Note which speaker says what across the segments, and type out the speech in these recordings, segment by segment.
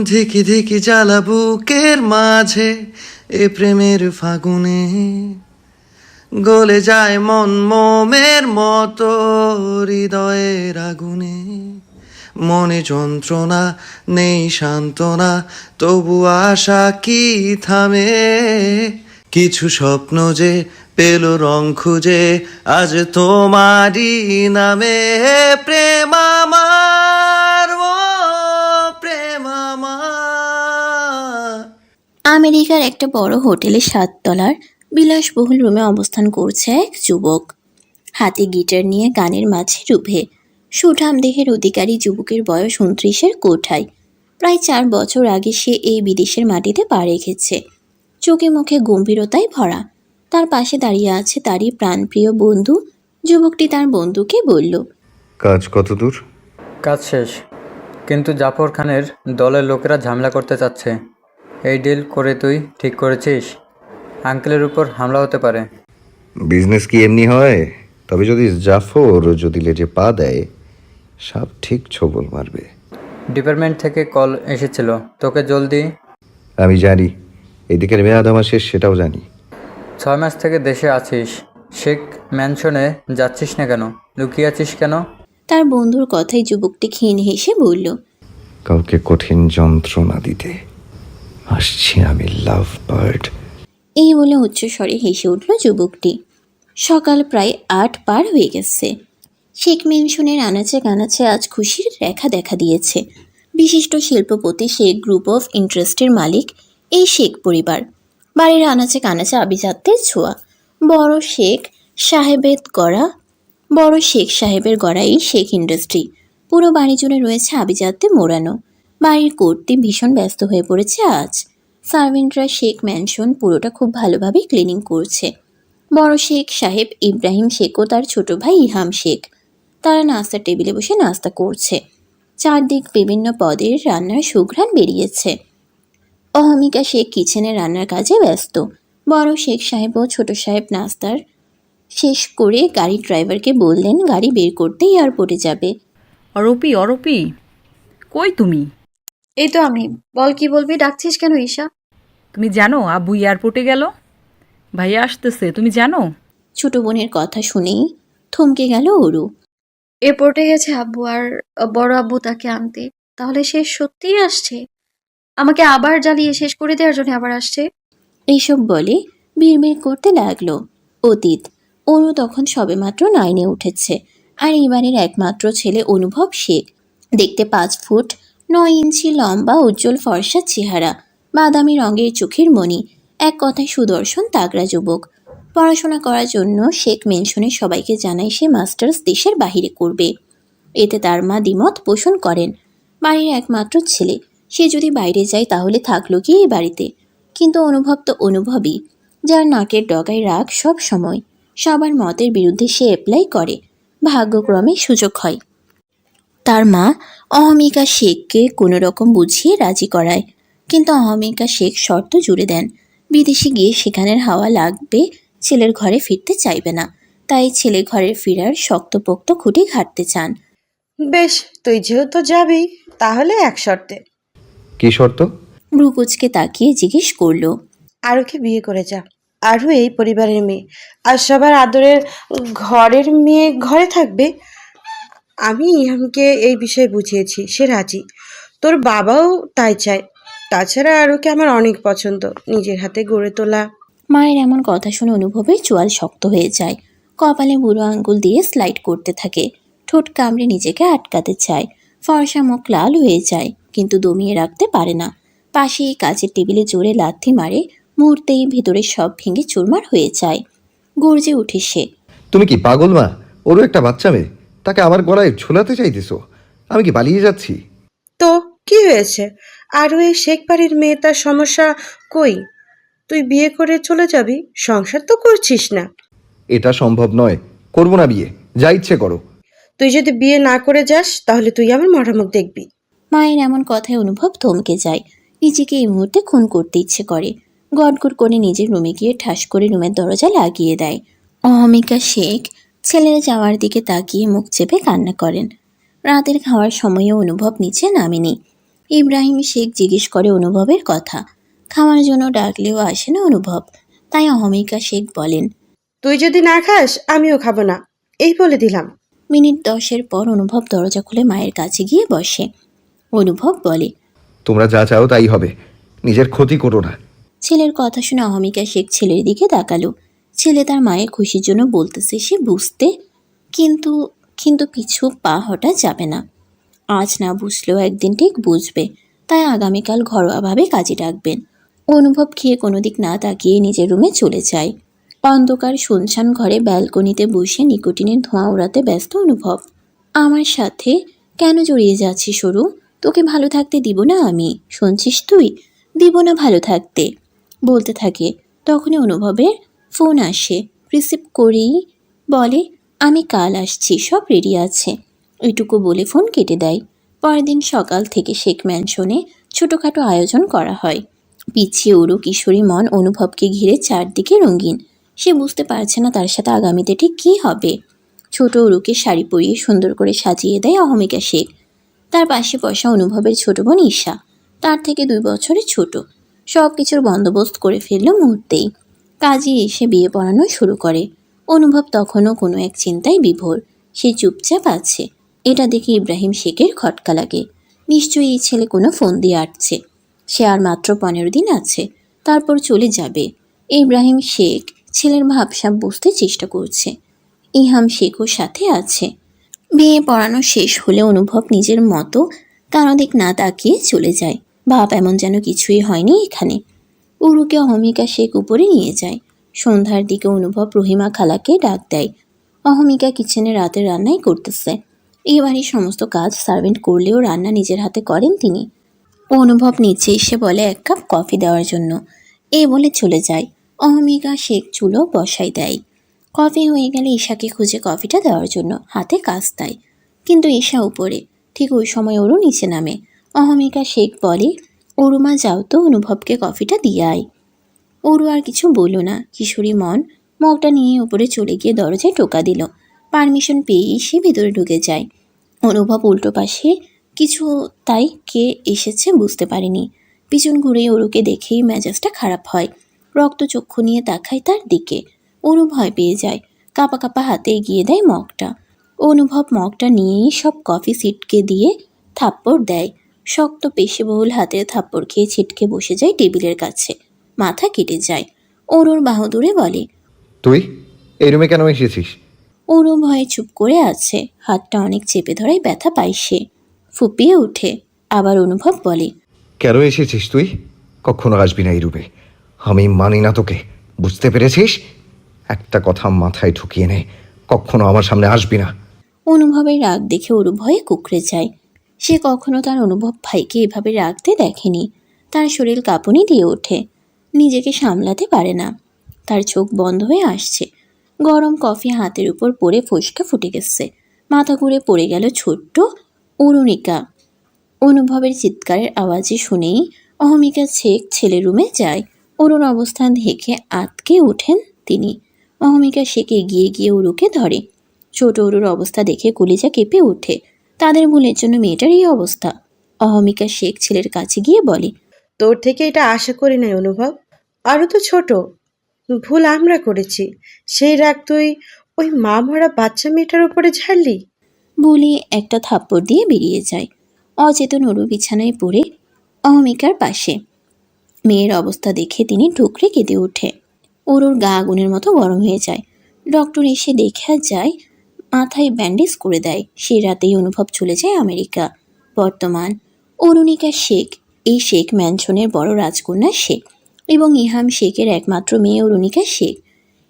Speaker 1: ধিকি ধিকি জ্বালা বুকের মাঝে এ প্রেমের ফাগুনে গলে যায় মন মোমের মতো হৃদয়ের আগুনে। মনে যন্ত্রণা নেই সান্ত্বনা, তবু আশা কি থামে? কিছু স্বপ্ন যে পেল রং খুঁজে আজ তোমারই নামে। প্রেম আমার, ও প্রেম আমার।
Speaker 2: আমেরিকার একটা বড় হোটেলে 7 তলার বিলাসবহুল রুমে অবস্থান করছে এক যুবক। হাতে গিটার নিয়ে গানের মাঝে ডুবে। সুঠাম দেহের অধিকারী যুবকের বয়স 29-এর কোঠায়। প্রায় 4 বছর আগে সে এই বিদেশের মাটিতে পা রেখেছে। চোখে মুখে গম্ভীরতায় ভরা। তার পাশে দাঁড়িয়ে আছে তারই প্রাণপ্রিয় বন্ধু। যুবকটি তার বন্ধুকে বলল,
Speaker 3: কাজ কত দূর?
Speaker 4: কাজ শেষ, কিন্তু জাফর খানের দলের লোকেরা ঝামেলা করতে চাচ্ছে। এই ডিল করে তুই ঠিক করেছিস? আঙ্কেলের উপর হামলা হতে পারে।
Speaker 3: বিজনেস কি এমনি হয়? তবে যদি জাফর যদি লেজে পা দেয়, সব ঠিক ছবল মারবে।
Speaker 4: ডিপার্টমেন্ট থেকে কল এসেছিল, তোকে জলদি।
Speaker 3: আমি জানি এদিকের মেয়াদ আমার শেষ, সেটাও জানি।
Speaker 4: 6 মাস থেকে দেশে আছিস, শেখ ম্যানশনে যাচ্ছিস না কেন? লুকিয়ে আছিস কেন?
Speaker 2: তার বন্ধুর কথায় যুবকটি ক্ষীণ হেসে বলল,
Speaker 3: কাউকে কঠিন যন্ত্রণা দিতে আসছি আমি, লাভ বার্ড।
Speaker 2: এই বলে উচ্চস্বরে হেসে উঠল যুবকটি। সকাল প্রায় 8 পার হয়ে গেছে। শেখ মেনশনের আনাচে কানাচে আজ খুশির রেখা দেখা দিয়েছে। বিশিষ্ট শিল্পপতি শেখ গ্রুপ অফ ইন্টারেস্টের মালিক এই শেখ পরিবার। বাড়ির আনাচে কানাচে আভিজাত্যের ছোঁয়া। বড় শেখ সাহেবের গড়া এই শেখ ইন্ডাস্ট্রি। পুরো বাড়ি জুড়ে রয়েছে আভিজাত্যে মোড়ানো। বাড়ির কোর্টটি ভীষণ ব্যস্ত হয়ে পড়েছে আজ। সার্ভেন্টরা শেখ ম্যানশন পুরোটা খুব ভালোভাবে ক্লিনিং করছে। বড় শেখ সাহেব ইব্রাহিম শেখ ও তার ছোট ভাই ইহাম শেখ, তারা নাস্তার টেবিলে বসে নাস্তা করছে। চারদিক বিভিন্ন পদের রান্নার সুঘ্রাণ বেরিয়েছে। অহমিকা শেখ কিচেনে রান্নার কাজে ব্যস্ত। বড় শেখ সাহেব ও ছোট সাহেব নাস্তার শেষ করে গাড়ির ড্রাইভারকে বললেন গাড়ি বের করতে এয়ারপোর্টে যাবে।
Speaker 5: অরপি অরপি, কই তুমি?
Speaker 6: এই তো আমি। বল, কি বলবি? ডাকছিস কেন ঈশা?
Speaker 5: তুমি জানো আব্বু এয়ারপোর্টে গেল, ভাইয়া আসতেছে, তুমি জানো?
Speaker 2: ছোট বোনের কথা শুনেই থমকে গেল অরু।
Speaker 6: এয়ারপোর্টে গেছে আব্বু, আর বড় আব্বু তাকে আনতে। তাহলে সে সত্যিই আসছে? আমাকে আবার জ্বালিয়ে শেষ করে দেওয়ার জন্য আবার আসছে?
Speaker 2: এইসব বলে বিড়বিড় করতে লাগলো। অতীত। অনু তখন সবেমাত্র 9-এ উঠেছে। আর এবারের একমাত্র ছেলে অনুভব শেখ। দেখতে 5 ফুট 9 ইঞ্চি লম্বা, উজ্জ্বল ফর্সা চেহারা, বাদামি রঙের চোখের মণি, এক কথায় সুদর্শন তাগড়া যুবক। পড়াশোনা করার জন্য শেখ মেনশনে সবাইকে জানায় সে মাস্টার্স দেশের বাহিরে করবে। এতে তার মা দ্বিমত পোষণ করেন। বাড়ির একমাত্র ছেলে, সে যদি বাইরে যায় তাহলে থাকলো কি এই বাড়িতে? কিন্তু অনুভব তো অনুভবই, যার নাকের ডগায় রাগ সব সময়। সবার মতের বিরুদ্ধে সে অ্যাপ্লাই করে। ভাগ্যক্রমে সুযোগ হয়। তার মা অহমিকা শেখকে কোনো রকম বুঝিয়ে রাজি করায়, কিন্তু অহমিকা শেখ শর্ত জুড়ে দেন। বিদেশে গিয়ে সেখানের হাওয়া লাগবে, ছেলের ঘরে ফিরতে চাইবে না। তাই ছেলে ঘরে ফেরার শক্তপোক্ত খুঁটি ঘাটতে চান।
Speaker 7: বেশ, তুই যেহেতু যাবি তাহলে এক শর্তে।
Speaker 3: কি শর্ত?
Speaker 2: ভ্রুকুচকে তাকিয়ে জিজ্ঞেস করলো,
Speaker 7: আরুকে বিয়ে করে যা। আরু এই পরিবারের মেয়ে, আর সবার আদরের ঘরের মেয়ে ঘরে থাকবে। আমি ইহামকে এই বিষয়ে বুঝিয়েছি, সে রাজি। তোর বাবাও তাই চায়। তাছাড়া আরুকে আমার অনেক পছন্দ, নিজের হাতে গড়ে তোলা।
Speaker 2: মায়ের এমন কথা শুনে অনুভবের চোয়াল শক্ত হয়ে যায়। কপালে বুড়ো আঙ্গুল দিয়ে স্লাইড করতে থাকে। ঠোঁট কামড়ে নিজেকে আটকাতে চায়। ফর্সা মুখ লাল হয়ে যায়, কিন্তু দমিয়ে রাখতে পারে না। পাশেই কাচের টেবিলে জোরে লাথি মারে। মুহূর্তেই ভিতরে সব ভেঙে চুরমার হয়ে যায়। গর্জে উঠে সে।
Speaker 3: তুমি কি পাগল মা? ওরও একটা বাচ্চা মেয়ে, তাকে আমার গলায় ঝুলাতে চাইতেছো? আমি কি পালিয়ে যাচ্ছি?
Speaker 7: তো কি হয়েছে? আরু এই শেখ বাড়ির মেয়ে, তার সমস্যা কই? তুই বিয়ে করে চলে যাবি, সংসার তো করছিস না।
Speaker 3: এটা সম্ভব নয়, করবো না বিয়ে, যা ইচ্ছে করো।
Speaker 7: তুই যদি বিয়ে না করে যাস তাহলে তুই আমার মরামুখ দেখবি।
Speaker 2: মায়ের এমন কথায় অনুভব থমকে যায়। নিজেকে এই মুহূর্তে খুন করতে ইচ্ছে করে। গড়গড় করে নিজের রুমে গিয়ে ঠাস করে রুমের দরজা লাগিয়ে দেয়। অহমিকা শেখ ছেলের যাওয়ার দিকে তাকিয়ে মুখ চেপে কান্না করেন। রাতের খাওয়ার সময়ও অনুভব নিচে নামেনি। ইব্রাহিম শেখ জিজ্ঞেস করে অনুভবের কথা। খাওয়ার জন্য ডাকলেও আসে না অনুভব, তাই অহমিকা শেখ বলেন।
Speaker 7: তুই যদি না খাস আমিও খাবো না, এই বলে দিলাম।
Speaker 2: মিনিট 10 পর অনুভব দরজা খুলে মায়ের কাছে গিয়ে বসে। অনুভব বলে,
Speaker 3: তোমরা যা চাও তাই হবে, নিজের ক্ষতি করো না।
Speaker 2: ছেলের কথা শুনে অহমিকা শেখ ছেলের দিকে তাকালো। ছেলে তার মায়ের খুশির জন্য বলতেছে সে বুঝতে, কিন্তু কিন্তু পিছু পা হটা যাবে না। আজ না বুঝলেও একদিন ঠিক বুঝবে, তাই আগামীকাল ঘরোয়াভাবে কাজে ডাকবেন। অনুভব খেয়ে কোনো দিক না তাকিয়ে নিজের রুমে চলে যায়। অন্ধকার শুনশান ঘরে ব্যালকনিতে বসে নিকোটিনের ধোঁয়া ওড়াতে ব্যস্ত অনুভব। আমার সাথে কেন জড়িয়ে যাচ্ছিস সরু? তোকে ভালো থাকতে দিব না আমি, শুনছিস তুই? দিব না ভালো থাকতে, বলতে থাকে। তখনই অনুভবের ফোন আসে। রিসিভ করেই বলে, আমি কাল আসছি, সব রেডি আছে, এটুকু বলে ফোন কেটে দেয়। পরের দিন সকাল থেকে শেখ ম্যানশনে ছোটোখাটো আয়োজন করা হয়। পিছিয়ে উড়ু কিশোরী মন অনুভবকে ঘিরে চারদিকে রঙিন। সে বুঝতে পারছে না তার সাথে আগামীতে ঠিক কী হবে। ছোট উরুকে শাড়ি পরিয়ে সুন্দর করে সাজিয়ে দেয় অহমিকা শেখ। তার পাশে বসা অনুভবের ছোট বোন ঈশা, তার থেকে 2 বছরের ছোট। সব কিছুর বন্দোবস্ত করে ফেলল মুহূর্তেই। কাজে এসে বিয়ে পড়ানো শুরু করে। অনুভব তখনও কোনো এক চিন্তায় বিভোর। সে চুপচাপ আছে। এটা দেখে ইব্রাহিম শেখের খটকা লাগে। নিশ্চয়ই এই ছেলে কোনো ফোন দিয়ে আটছে। সে আর মাত্র 15 দিন আছে, তারপর চলে যাবে। ইব্রাহিম শেখ ছেলের ভাবসাব বুঝতে চেষ্টা করছে। ইহাম শেখও সাথে আছে। বিয়ে পড়ানো শেষ হলে অনুভব নিজের মতো কারো দিক না তাকিয়ে চলে যায়। বাপ এমন যেন কিছুই হয়নি এখানে। উরুকে অহমিকা শেখ উপরে নিয়ে যায়। সন্ধ্যার দিকে অনুভব রহিমা খালাকে ডাক দেয়। অহমিকা কিচেনে রাতের রান্নাই করতেছে। এই বাড়ির সমস্ত কাজ সার্ভেন্ট করলেও রান্না নিজের হাতে করেন তিনি। অনুভব নিচে এসে বলে 1 কাপ কফি দেওয়ার জন্য। এই বলে চলে যায়। অহমিকা শেখ চুলো বসাই দেয়। কফি হয়ে গেলে ঈশাকে খুঁজে কফিটা দেওয়ার জন্য হাতে কাজ দেয়, কিন্তু ঈশা উপরে। ঠিক ওই সময় ওরও নিচে নামে। অহমিকা শেখ বলে, অরুমা যাও তো অনুভবকে কফিটা দিয়ে আয়। ওরু আর কিছু বলল না। কিশোরী মন মগটা নিয়ে উপরে চলে গিয়ে দরজায় টোকা দিল। পারমিশন পেয়েই সে ভেতরে ঢুকে যায়। অনুভব উল্টো পাশে কিছু, তাই কে এসেছে বুঝতে পারেনি। পিছন ঘুরে ওরুকে দেখেই মেজাজটা খারাপ হয়। রক্তচক্ষু নিয়ে তাকায় তার দিকে। অনু ভয় পেয়ে যায়। কাঁপা কাঁপা হাতে এগিয়ে দেয় মগটা। অনুভব মগটা নিয়েই সব কফি সিটকে দিয়ে থাপ্পড় দেয়। শক্ত পেশিবহুল হাতে থাপ্পড় খেয়ে ছিটকে বসে যায় টেবিলের কাছে। মাথা কেটে যায়। অরুর বাহুদুরে বলে,
Speaker 3: তুই এই রুমে কেন এসেছিস?
Speaker 2: অরু ভয়ে চুপ করে আছে। হাতটা অনেক চেপে ধরায় ব্যথা পায় সে। ফুপিয়ে ওঠে। আবার অনুভব বলে,
Speaker 3: কেন এসেছিস তুই? কখনো আসবি না এই রুমে, আমি মানি না তোকে, বুঝতে পেরেছিস? একটা কথা মাথায় ঢুকিয়ে নে, কখনো আমার সামনে আসবি না।
Speaker 2: অনুভবের রাগ দেখে অরু ভয়ে কুঁকড়ে যায়। সে কখনো তার অনুভব ভাইকে এভাবে রাগতে দেখেনি। তার শরীর কাঁপুনি দিয়ে ওঠে। নিজেকে সামলাতে পারে না। তার চোখ বন্ধ হয়ে আসছে। গরম কফি হাতের উপর পড়ে ফোসকা ফুটে গেছে। মাথা ঘুরে পড়ে গেল ছোট্ট অরুণিকা। অনুভবের চিৎকারের আওয়াজে শুনেই অহমিকা শেখ ছেলে রুমে যায়। অরুর অবস্থান দেখে আতকে ওঠেন তিনি। অহমিকা শেখ এগিয়ে গিয়ে অরুকে ধরে। ছোট অরুর অবস্থা দেখে কলিজা কেঁপে ওঠে। তাদের ভুলের জন্য মেয়েটার এই অবস্থা। অহমিকা শেখ ছেলের কাছে গিয়ে বলে,
Speaker 7: তোর থেকে এটা আশা করি নাই অনুভব। আরও তো ছোট, ভুল আমরা করেছি। সেই রাগ তুই ওই মা মরা বাচ্চা মেয়েটার উপরে ঝাড়লি।
Speaker 2: বলে একটা থাপ্পড় দিয়ে বেরিয়ে যায়। অচেতন অরু বিছানায় পড়ে অহমিকার পাশে। মেয়ের অবস্থা দেখে তিনি ঠুকরে কেঁদে ওঠে। অরুর গা আগুনের মতো গরম হয়ে যায়। ডক্টর এসে দেখা যায়, মাথায় ব্যান্ডেজ করে দেয়। সে রাতেই অনুভব চলে যায় আমেরিকা। বর্তমান অরুণিকা শেখ, এই শেখ ম্যানশনের বড় রাজকন্যা সে, এবং ইহাম শেখের একমাত্র মেয়ে অরুণিকা শেখ।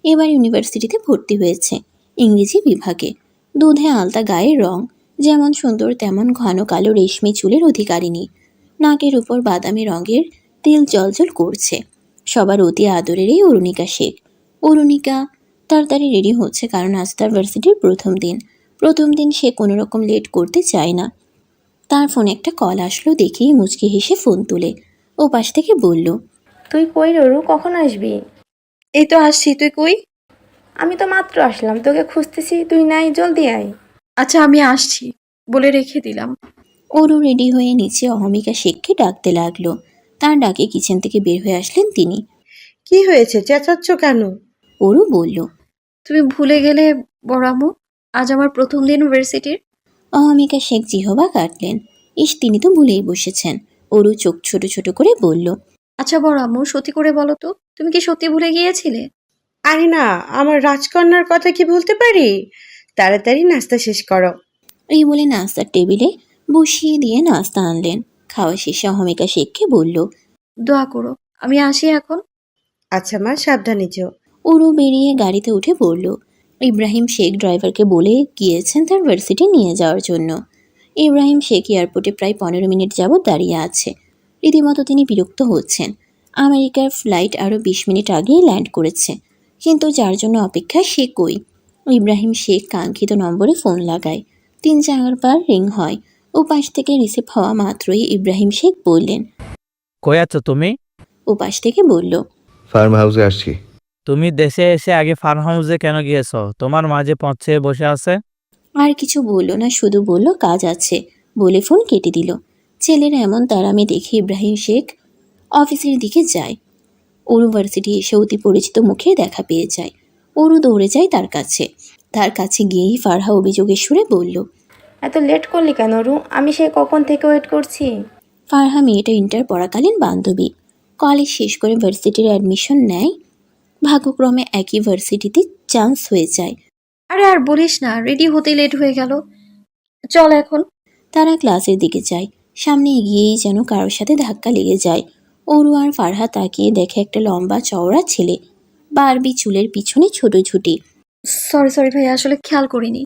Speaker 2: এবার ইউনিভার্সিটিতে ভর্তি হয়েছে, ইংরেজি বিভাগে। দুধে আলতা গায়ের রং, যেমন সুন্দর তেমন ঘন কালো রেশমি চুলের অধিকারিণী। নাকের উপর বাদামি রঙের তিল জলজল করছে। সবার অতি আদরের এই অরুণিকা শেখ। অরুণিকা তাড়াতাড়ি রেডি হচ্ছে, কারণ আজ তার ভার্সিটির প্রথম দিন সে কোনো রকম লেট করতে চায় না। তার ফোনে একটা কল আসলো দেখেই মুচকি হেসে ফোন তুলে ও পাশ থেকে বলল,
Speaker 8: তুই কই ররু, কখন আসবি?
Speaker 6: এই তো আসছি, তুই কই?
Speaker 8: আমি তো মাত্র আসলাম, তোকে খুঁজতেছি, তুই নাই, জলদি আয়।
Speaker 6: আচ্ছা আমি আসছি বলে রেখে দিলাম।
Speaker 2: ওরও রেডি হয়ে নিচে অহমিকা শেখকে ডাকতে লাগলো। তার ডাকে কিচেন থেকে বের হয়ে আসলেন তিনি।
Speaker 7: কি হয়েছে, চেঁচাচ্ছ কেন?
Speaker 2: ওরও বলল।
Speaker 6: তুমি ভুলে গেলে বড় আম্মু, আজ আমার প্রথম দিন ইউনিভার্সিটির।
Speaker 2: অহমিকা শেখ জিহবা কাটলেন। ইস, তিনি তো ভুলেই বসেছেন। ওরও চোখ ছোট ছোট করে বলল।
Speaker 6: আচ্ছা বড় আম্মু, সত্যি করে বলো তো, তুমি কি সত্যি ভুলে গিয়েছিলে?
Speaker 7: আরে না, আমার রাজকন্যার কথা কি ভুলতে পারি? তাড়াতাড়ি নাস্তা শেষ করো।
Speaker 2: এই বলে নাস্তার টেবিলে বসিয়ে দিয়ে নাস্তা আনলেন। খাওয়া শেষে অহমিকা শেখকে বলল।
Speaker 6: দোয়া করো, আমি আসি এখন।
Speaker 7: আচ্ছা মা, সাবধানে যেও।
Speaker 2: ওরও বেরিয়ে গাড়িতে উঠে পড়ল। ইব্রাহিম শেখ ড্রাইভারকে বলে গিয়েছেন তার ভার্সিটি নিয়ে যাওয়ার জন্য। ইব্রাহিম শেখ এয়ারপোর্টে প্রায় 15 মিনিট যাবৎ দাঁড়িয়ে আছে। রীতিমতো তিনি বিরক্ত হচ্ছেন। আমেরিকার ফ্লাইট আরও 20 মিনিট আগেই ল্যান্ড করেছে, কিন্তু যার জন্য অপেক্ষা সে কই। ইব্রাহিম শেখ কাঙ্ক্ষিত নম্বরে ফোন লাগায়। 3-4 বার রিং হয়। ওপাশ থেকে রিসিভ হওয়া মাত্রই ইব্রাহিম শেখ বললেন।
Speaker 9: কই আছো তুমি?
Speaker 2: ওপাশ থেকে বলল।
Speaker 3: ফার্ম হাউসে আসছি।
Speaker 9: তুমি দেশে এসে আগে ফার্ম হাউসে কেন গিয়েছো? তোমার মাঝে পৌঁছে বসে আছে।
Speaker 2: আর কিছু বলল না, শুধু বলল কাজ আছে বলে ফোন কেটে দিল। ছেলের এমন তাড়ামি দেখে ইব্রাহিম শেখ অফিসের দিকে যায়। ওরু ভার্সিটি এসে অতি পরিচিত মুখে দেখা পেয়ে যায়। ওরু দৌড়ে যায় তার কাছে গিয়েই ফারহা অভিযোগের সুরে বলল।
Speaker 8: এত লেট করলি কেন রু? আমি সে কখন থেকে ওয়েট করছি।
Speaker 2: ফারহা মেয়েটা ইন্টার পড়াকালীন বান্ধবী। কলেজ শেষ করে ভার্সিটির অ্যাডমিশন নেয়। ভাগ্যক্রমে একই ভার্সিটিতে চান্স হয়ে যায়।
Speaker 6: আরে আর বলিস না, রেডি হতে লেট হয়ে গেল। চল এখন।
Speaker 2: তারা ক্লাসের দিকে যায়। সামনে এগিয়েই যেন কারোর সাথে ধাক্কা লেগে যায়। ওরু আর ফারহা তাকিয়ে দেখে একটা লম্বা চওড়া ছেলে, বারবি চুলের পিছনে ছোট ছুটি।
Speaker 6: সরি ভাই, আসলে খেয়াল করিনি।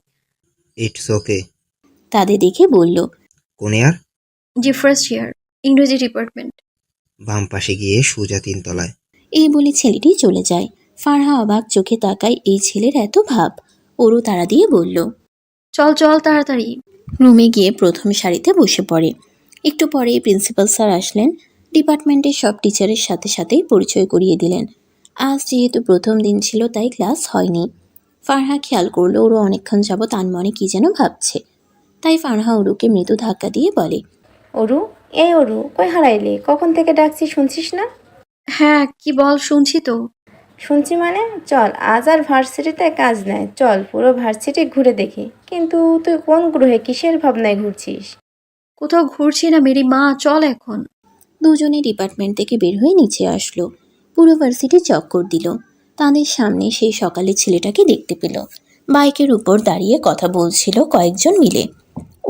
Speaker 10: It's okay.
Speaker 2: তাদের দেখে বলল।
Speaker 10: কোন ইয়ার?
Speaker 6: জি, ফার্স্ট ইয়ার, ইংরেজি ডিপার্টমেন্ট।
Speaker 10: বাম পাশে গিয়ে সোজা 3 তলায়।
Speaker 2: এই বলে ছেলেটি চলে যায়। ফারহা অবাক চোখে তাকায় এই ছেলের এত ভাব। ওরু তাড়া দিয়ে বলল।
Speaker 6: চল তাড়াতাড়ি।
Speaker 2: রুমে গিয়ে প্রথম সারিতে বসে পড়ে। একটু পরেই প্রিন্সিপাল স্যার আসলেন। ডিপার্টমেন্টের সব টিচারের সাথেই পরিচয় করিয়ে দিলেন। আজ যেহেতু প্রথম দিন ছিল তাই ক্লাস হয়নি। ফারহা খেয়াল করলো ওরু অনেকক্ষণ যাবৎ আনমনে কি যেন ভাবছে। তাই ফারহা ওরুকে মৃদু ধাক্কা দিয়ে বলে।
Speaker 8: অরু, এই অরু, কই হারাইলি? কখন থেকে ডাকছি, শুনছিস না?
Speaker 6: হ্যাঁ, কি বল, শুনছি তো।
Speaker 8: শুনছি মানে? চল, আজ আর ভার্সিটিতে কাজ নেই, চল পুরো ভার্সিটি ঘুরে দেখি। কিন্তু তুই কোন গ্রহে কিসের ভাবনায় ঘুরছিস?
Speaker 6: কোথাও ঘুরছি না মেরি মা, চল এখন।
Speaker 2: দুজনে ডিপার্টমেন্ট থেকে বের হয়ে নিচে আসলো। পুরো ভার্সিটি চক্কর দিল। তাদের সামনে সেই সকালে ছেলেটাকে দেখতে পেল। বাইকের উপর দাঁড়িয়ে কথা বলছিল কয়েকজন মিলে।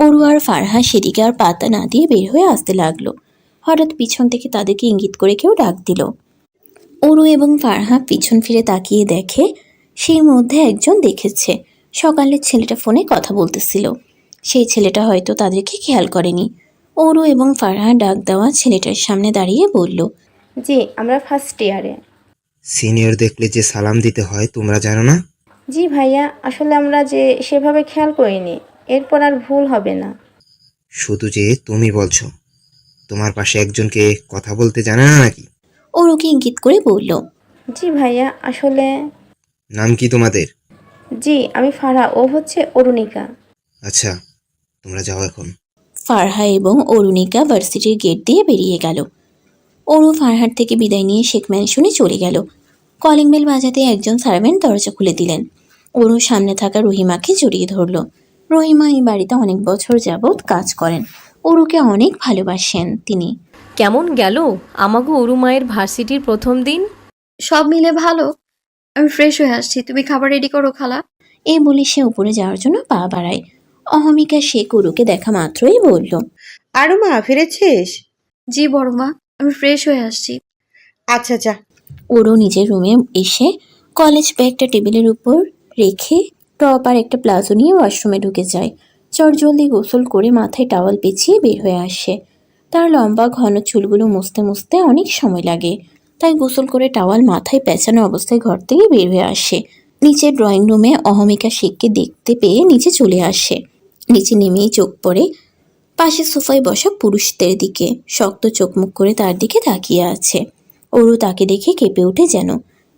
Speaker 2: ওরু আর ফারহা সেদিকে আর পাত্তা না দিয়ে বের হয়ে আসতে লাগলো। হঠাৎ পিছন থেকে তাদেরকে ইঙ্গিত করে কেউ ডাক দিল। ওরু এবং ফারহা পিছন ফিরে তাকিয়ে দেখে সেই মধ্যে একজন দেখেছে সকালের ছেলেটা ফোনে কথা বলতেছিল। সেই ছেলেটা হয়তো তাদেরকে খেয়াল করেনি। ওরু এবং ফারহা ডাক দেওয়া ছেলেটার সামনে দাঁড়িয়ে বলল।
Speaker 8: জি, আমরা ফার্স্ট ইয়ারে।
Speaker 10: সিনিয়র দেখলে যে সালাম দিতে হয়, তোমরা জানো না?
Speaker 8: জি ভাইয়া, আসলে আমরা যে সেভাবে খেয়াল করিনি, এরপর আর ভুল হবে না।
Speaker 10: শুধু যে তুমি বলছো, তোমার পাশে একজনকে কথা বলতে জানে না নাকি?
Speaker 2: ওরুকে ইঙ্গিত করে বলল।
Speaker 8: জি ভাইয়া, আসলে।
Speaker 10: নাম কি তোমাদের?
Speaker 8: জি, আমি ফারহা, ও হচ্ছে অরুণিকা।
Speaker 10: আচ্ছা, তোমরা যাও এখন।
Speaker 2: ফারহা এবং অরুণিকা ভার্সিটির গেট দিয়ে বেরিয়ে গেল। ওরু ফারহার থেকে বিদায় নিয়ে শেখ ম্যানশনে চলে গেল। কলিং বেল বাজাতে একজন সার্ভেন্ট দরজা খুলে দিলেন। ওরু সামনে থাকা রহিমাকে জড়িয়ে ধরল। রহিমা এই বাড়িতে অনেক বছর যাবৎ কাজ করেন। ওরুকে অনেক ভালোবাসেন তিনি।
Speaker 11: কেমন গেল আমাগো অরু মায়ের ভার্সিটির প্রথম দিন?
Speaker 6: সব মিলে ভালো। আমি ফ্রেশ হয়ে আসছি, তুমি খাবার রেডি করো খালা।
Speaker 2: এই বলে সে উপরে যাওয়ার জন্য পা বাড়ায়। অহমিকা শেখ ওরুকে দেখা মাত্রই বলল।
Speaker 7: আরু মা, ফিরেছিস?
Speaker 6: জি বড় মা, আমি ফ্রেশ হয়ে আসছি।
Speaker 7: আচ্ছা যা।
Speaker 2: ওরু নিজের রুমে এসে কলেজ ব্যাগটা টেবিলের উপর রেখে টপ আর একটা প্লাজো নিয়ে ওয়াশরুমে ঢুকে যায়। চটজলদি গোসল করে মাথায় টাওয়াল পেঁচিয়ে বের হয়ে আসে। তার লম্বা ঘন চুলগুলো মুছতে মুছতে অনেক সময় লাগে, তাই গোসল করে টাওয়াল মাথায় পেঁচানো অবস্থায় ঘর থেকে বের হয়ে আসে। নিচে ড্রয়িং রুমে অহমিকা শেখকে দেখতে পেয়ে নিচে চলে আসে। নিচে নেমেই চোখ পড়ে পাশে সোফায় বসা পুরুষদের দিকে। শক্ত চোখ মুখ করে তার দিকে তাকিয়ে আছে। ওরু তাকে দেখে কেঁপে ওঠে যেন।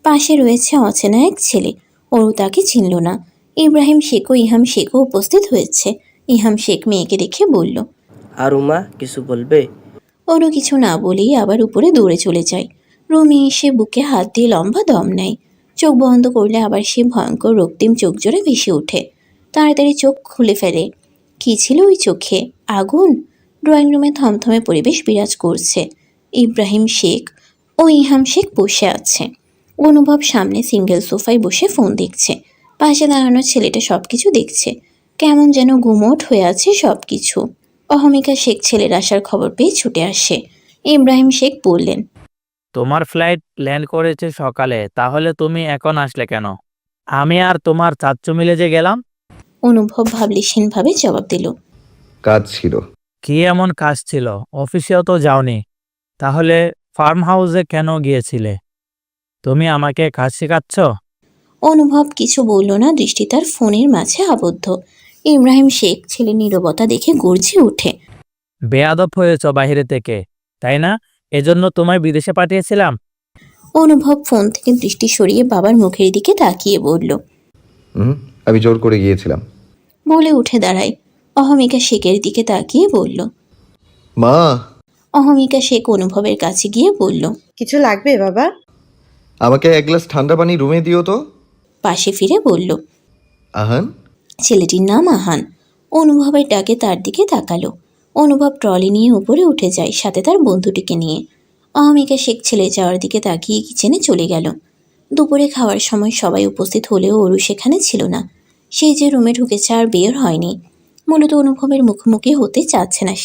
Speaker 2: পাশে রয়েছে অচেনা এক ছেলে। ওরু তাকে চিনল না। ইব্রাহিম শেখ ও ইহাম শেখও উপস্থিত হয়েছে। ইহাম শেখ মেয়েকে দেখে বলল।
Speaker 12: আর উমা কিছু বলবে?
Speaker 2: ওরও কিছু না বলেই আবার উপরে দৌড়ে চলে যায়। রুমে এসে বুকে হাত দিয়ে লম্বা দম নেয়। চোখ বন্ধ করলে আবার সে ভয়ঙ্কর রক্তিম চোখ জোরে ভেসে ওঠে। তাড়াতাড়ি চোখ খুলে ফেলে। কি ছিল ওই চোখে? আগুন? ড্রয়িং রুমে থমথমে পরিবেশ বিরাজ করছে। ইব্রাহিম শেখ ও ইহাম শেখ বসে আছে। অনুভব সামনে সিঙ্গেল সোফায় বসে ফোন দেখছে। পাশে দাঁড়ানো ছেলেটা সবকিছু দেখছে। কেমন যেন গুমোট হয়ে আছে সবকিছু। অহমিকা শেখ ছেলের আসার খবর পেয়ে ছুটে আসে। ইব্রাহিম শেখ বললেন,
Speaker 9: তোমার ফ্লাইট ল্যান্ড করেছে সকালে, তাহলে তুমি এখন আসলে কেন? আমি আর তোমার চাচ্চু মিলে যে গেলাম।
Speaker 2: অনুভব ভাবলিহীনভাবে জবাব দিল,
Speaker 3: কাজ ছিল।
Speaker 9: কি এমন কাজ ছিল? অফিসেও তো যাওনি, তাহলে ফার্ম হাউসে কেন গিয়েছিলে? তুমি আমাকে কাজ শেখাচ্ছ?
Speaker 2: অনুভব কিছু বলল না, দৃষ্টি তার ফোনের মাঝে আবদ্ধ। ইব্রাহিম শেখ ছেলের নীরবতা দেখে গর্জে ওঠে,
Speaker 9: বেয়াদব হয়েছ বাইরে থেকে, তাই না? এজন্য তোমায় বিদেশে পাঠিয়েছিলাম।
Speaker 2: অনুভব ফোন থেকে দৃষ্টি সরিয়ে বাবার মুখের দিকে তাকিয়ে বলল,
Speaker 3: আমি জোর করে গিয়েছিলাম।
Speaker 2: বলে উঠে দাঁড়ায়। অহমিকা শেখের দিকে তাকিয়ে বলল,
Speaker 3: মা।
Speaker 2: অহমিকা শেখ অনুভবের কাছে গিয়ে বলল,
Speaker 7: কিছু লাগবে বাবা?
Speaker 3: আমাকে এক গ্লাস ঠান্ডা পানি রুমে দিও তো।
Speaker 2: পাশে ফিরে বলল,
Speaker 3: আহান।
Speaker 2: ছেলেটির নাম আহান। অনুভবের ডাকে তার দিকে তাকালো। অনুভব ট্রলি নিয়ে উপরে উঠে যায়, সাথে তার বন্ধুটিকে নিয়ে। অহমিকা শেখ ছেলে যাওয়ার দিকে তাকিয়ে কিচেনে চলে গেল। দুপুরে খাওয়ার সময় সবাই উপস্থিত হলেও অরু সেখানে ছিল না। সেই যে রুমে ঢুকেছে আর বের হয়নি। মূলত অনুভবের মুখোমুখি হতে চাচ্ছে না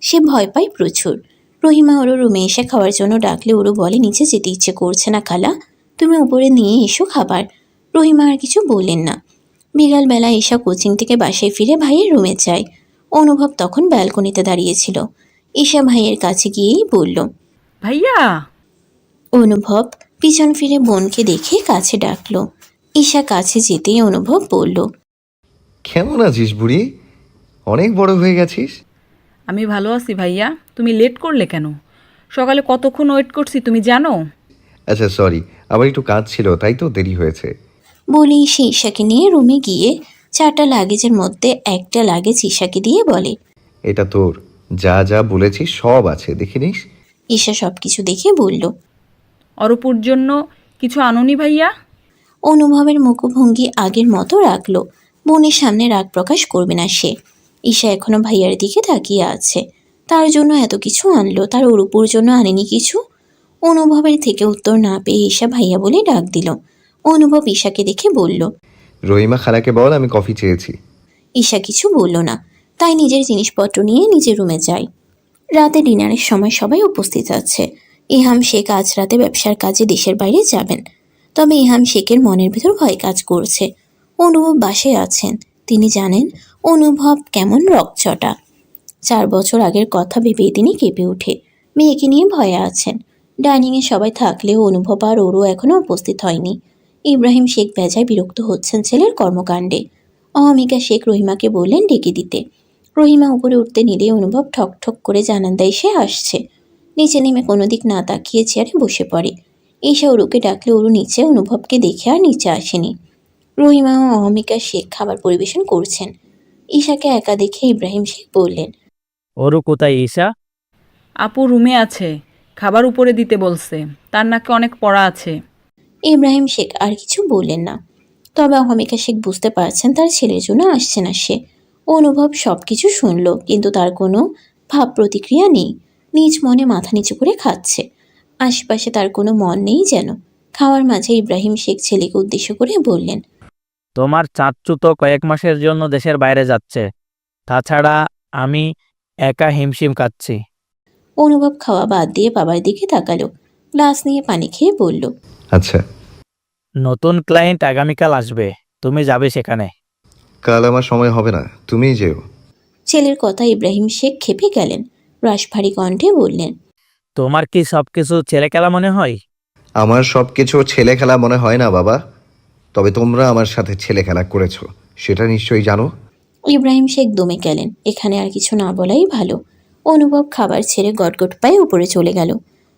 Speaker 2: সে ভয় পায় প্রচুর। রহিমা ওরু রুমে এসে খাওয়ার জন্য ডাকলে ওরু বলে, নিচে যেতে ইচ্ছে করছে না খালা, তুমি উপরে নিয়ে এসো খাবার। রহিমা আর কিছু বললেন না। বিকালবেলা ঈশা কোচিং থেকে বাসায় ফিরে ভাইয়ের রুমে যায়। অনুভব তখন ব্যালকনিতে দাঁড়িয়েছিল। ঈশা ভাইয়ের কাছে গিয়েই বলল,
Speaker 5: ভাইয়া।
Speaker 2: অনুভব পিছন ফিরে বোনকে দেখে কাছে ডাকলো। ঈশা কাছে যেতেই অনুভব বলল,
Speaker 3: কেমন আছিস বুড়ি? অনেক বড় হয়ে গেছিস।
Speaker 5: আমি ভালো আছি ভাইয়া, তুমি লেট করলে কেন? সকালে কতক্ষণ ওয়েট করছি তুমি জানো?
Speaker 3: আচ্ছা সরি, আবার একটু কাজ ছিল তাই তো দেরি হয়েছে।
Speaker 2: বলেই সে ঈশাকে নিয়ে রুমে গিয়ে 4টা লাগেজের মধ্যে একটা লাগেজ ঈশাকে দিয়ে বলে,
Speaker 3: এটা তোর, যা যা বলেছিস সব আছে, দেখে নিস।
Speaker 2: ঈশা সব কিছু দেখে বলল,
Speaker 5: অরূপুর জন্য কিছু আনোনি ভাইয়া?
Speaker 2: অনুভবের মুখভঙ্গি আগের মতো রাখলো। বোনের সামনে রাগ প্রকাশ করবে না সে। ঈশা এখনো ভাইয়ার দিকে তাকিয়ে আছে। তার জন্য এত কিছু আনলো, তার অরূপুর জন্য আনেনি কিছু? অনুভবের থেকে উত্তর না পেয়ে ঈশা ভাইয়া বলে ডাক দিল। অনুভব ঈশাকে দেখে বলল,
Speaker 3: রহিমা খালাকে বল আমি কফি চেয়েছি।
Speaker 2: ঈশা কিছু বলল না, তাই নিজের জিনিসপত্র নিয়ে নিজের রুমে যায়। রাতে ডিনারের সময় সবাই উপস্থিত আছে। ইহাম শেখ আজ রাতে ব্যবসার কাজে দেশের বাইরে যাবেন। তবে ইহাম শেখের মনের ভিতর ভয় কাজ করছে। অনুভব বাসায় আছেন, তিনি জানেন অনুভব কেমন রকচটা। 4 বছর আগের কথা ভেবেই তিনি কেঁপে ওঠে। মেয়েকে নিয়ে ভয়ে আছেন। ডাইনিংয়ে সবাই থাকলেও অনুভব আর ওরও এখনও উপস্থিত হয়নি। ইব্রাহিম শেখ বেজায় বিরক্ত হচ্ছেন ছেলের কর্মকাণ্ডে। অহমিকা শেখ রহিমাকে বললেন ডেকে দিতে। রহিমা উপরে উঠতে নিলে অনুভব ঠক ঠক করে জানান দেয় সে আসছে। নিচে নেমে কোনো দিক না তাকিয়ে চেয়ারে বসে পড়ে। ঈশা ওরুকে ডাকলে ওরু নিচে অনুভবকে দেখে আর নিচে আসেনি। রহিমা ও অহমিকা শেখ খাবার পরিবেশন করছেন। ঈশাকে একা দেখে ইব্রাহিম শেখ বললেন,
Speaker 9: ওরু কোথায় ঈশা?
Speaker 5: আপু রুমে আছে, খাবার উপরে দিতে বলছে, তার নাকি অনেক পড়া আছে।
Speaker 2: ইব্রাহিম শেখ আর কিছু বললেন না। তবে অহমিকা শেখ বুঝতে পারছেন তার ছেলের জন্য আসছে না সে। অনুভব সব কিছু শুনল, কিন্তু তার কোনো ভাব প্রতিক্রিয়া নেই। নিজ মনে মাথা নিচু করে খাচ্ছে। আশেপাশে তার কোনো মন নেই যেন। খাওয়ার মাঝে ইব্রাহিম শেখ ছেলেকে উদ্দেশ্য করে বললেন,
Speaker 9: তোমার চাচ্চু তো কয়েক মাসের জন্য দেশের বাইরে যাচ্ছে, তাছাড়া আমি একা হিমশিম খাচ্ছি।
Speaker 2: অনুভব খাওয়া বাদ দিয়ে বাবার দিকে তাকালো। গ্লাস নিয়ে পানি খেয়ে বলল,
Speaker 3: আচ্ছা।
Speaker 9: নতুন ক্লায়েন্ট আগামীকাল আসবে, তুমি যাবে সেখানে।
Speaker 3: কাল আমার সময় হবে না, তুমিই যেও।
Speaker 2: ছেলের কথা ইব্রাহিম শেখ খেপে গেলেন। রাশভারী কণ্ঠে বললেন,
Speaker 9: তোমার কি সবকিছু ছেলে খেলা মনে হয়?
Speaker 3: আমার সব কিছু ছেলে খেলা মনে হয় না বাবা, তবে তোমরা আমার সাথে ছেলে খেলা করেছো সেটা নিশ্চয়ই জানো।
Speaker 2: ইব্রাহিম শেখ দমে গেলেন। এখানে আর কিছু না বলাই ভালো। অনুভব খাবার ছেড়ে গটগট পায়ে উপরে চলে গেল।